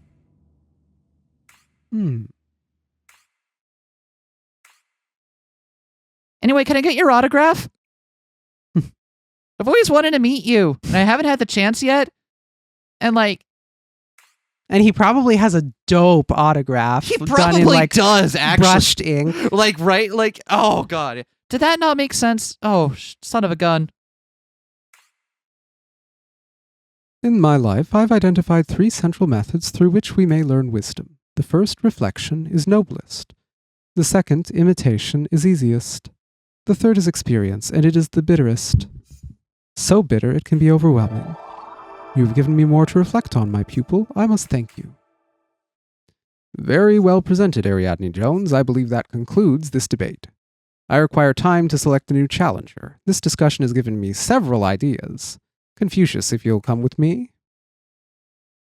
Anyway, can I get your autograph? I've always wanted to meet you, and I haven't had the chance yet. And And he probably has a dope autograph. he done in, probably does, actually. brushed ink. Oh, God. Did that not make sense? Oh, son of a gun. In my life, I've identified 3 central methods through which we may learn wisdom. The first, reflection, is noblest. The second, imitation, is easiest. The third is experience, and it is the bitterest. So bitter it can be overwhelming. You've given me more to reflect on, my pupil. I must thank you. Very well presented, Ariadne Jones. I believe that concludes this debate. I require time to select a new challenger. This discussion has given me several ideas. Confucius, if you'll come with me.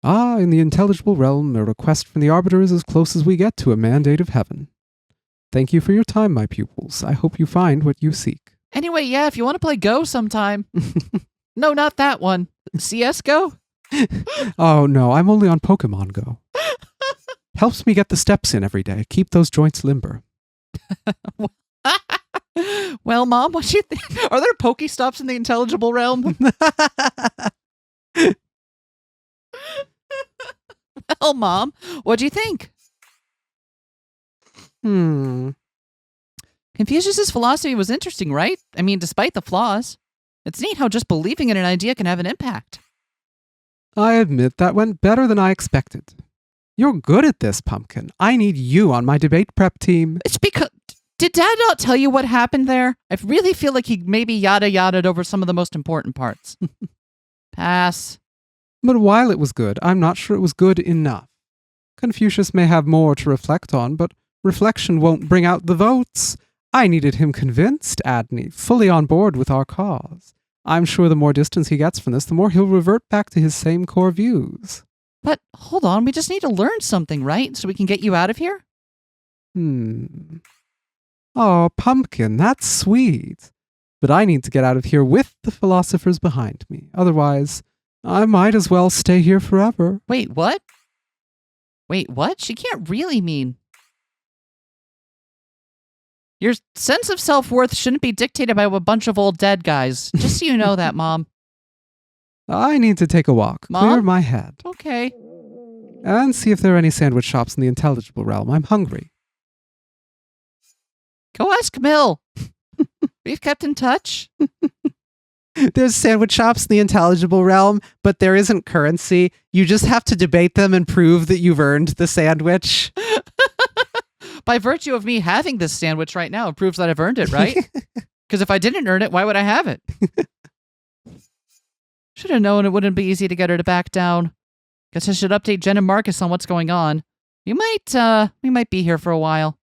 In the intelligible realm, a request from the arbiter is as close as we get to a mandate of heaven. Thank you for your time, my pupils. I hope you find what you seek. Anyway, yeah, if you want to play Go sometime. No, not that one. CSGO? Oh, no, I'm only on Pokemon Go. Helps me get the steps in every day. Keep those joints limber. Well, Mom, what do you think? Are there Pokestops in the intelligible realm? Well, Mom, what do you think? Confucius's philosophy was interesting, right? I mean, despite the flaws. It's neat how just believing in an idea can have an impact. I admit that went better than I expected. You're good at this, Pumpkin. I need you on my debate prep team. It's because... Did Dad not tell you what happened there? I really feel like he maybe yada-yada'd over some of the most important parts. Pass. But while it was good, I'm not sure it was good enough. Confucius may have more to reflect on, but reflection won't bring out the votes. I needed him convinced, Adney, fully on board with our cause. I'm sure the more distance he gets from this, the more he'll revert back to his same core views. But hold on, we just need to learn something, right? So we can get you out of here? Oh, Pumpkin, that's sweet. But I need to get out of here with the philosophers behind me. Otherwise, I might as well stay here forever. Wait, what? She can't really mean... Your sense of self-worth shouldn't be dictated by a bunch of old dead guys. Just so you know that, Mom. I need to take a walk, Mom? clear my head. Okay. And see if there are any sandwich shops in the intelligible realm. I'm hungry. Go ask Mill. We've kept in touch. There's sandwich shops in the intelligible realm, but there isn't currency. You just have to debate them and prove that you've earned the sandwich. By virtue of me having this sandwich right now, it proves that I've earned it, right? Because if I didn't earn it, why would I have it? Should have known it wouldn't be easy to get her to back down. Guess I should update Jen and Marcus on what's going on. We might be here for a while.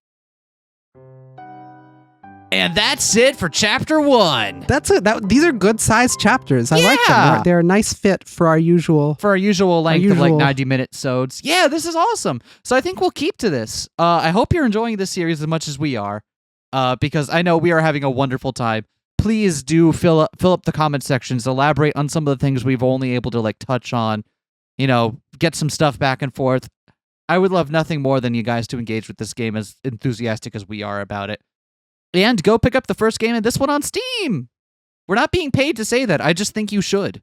And that's it for chapter 1. These are good sized chapters. I like them. They're a nice fit for our usual length of like 90-minute sods. Yeah, this is awesome. So I think we'll keep to this. I hope you're enjoying this series as much as we are. because I know we are having a wonderful time. Please do fill up the comment sections, elaborate on some of the things we've only able to like touch on, get some stuff back and forth. I would love nothing more than you guys to engage with this game as enthusiastic as we are about it. And go pick up the first game of this one on Steam. We're not being paid to say that. I just think you should.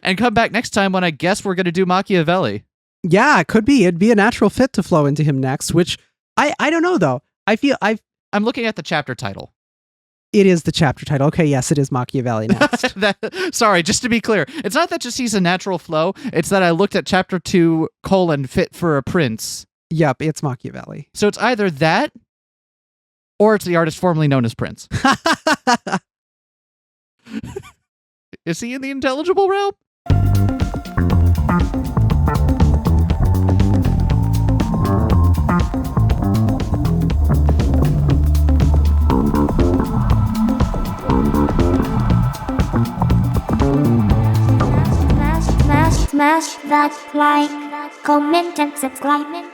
And come back next time when I guess we're going to do Machiavelli. Yeah, it could be. It'd be a natural fit to flow into him next, which I don't know, though. I'm looking at the chapter title. It is the chapter title. Okay, yes, it is Machiavelli next. Sorry, just to be clear. It's not that just he's a natural flow. It's that I looked at chapter 2, fit for a prince. Yep, it's Machiavelli. So it's either that or it's the artist formerly known as Prince. Is he in the intelligible realm? Smash that like, comment and subscribe.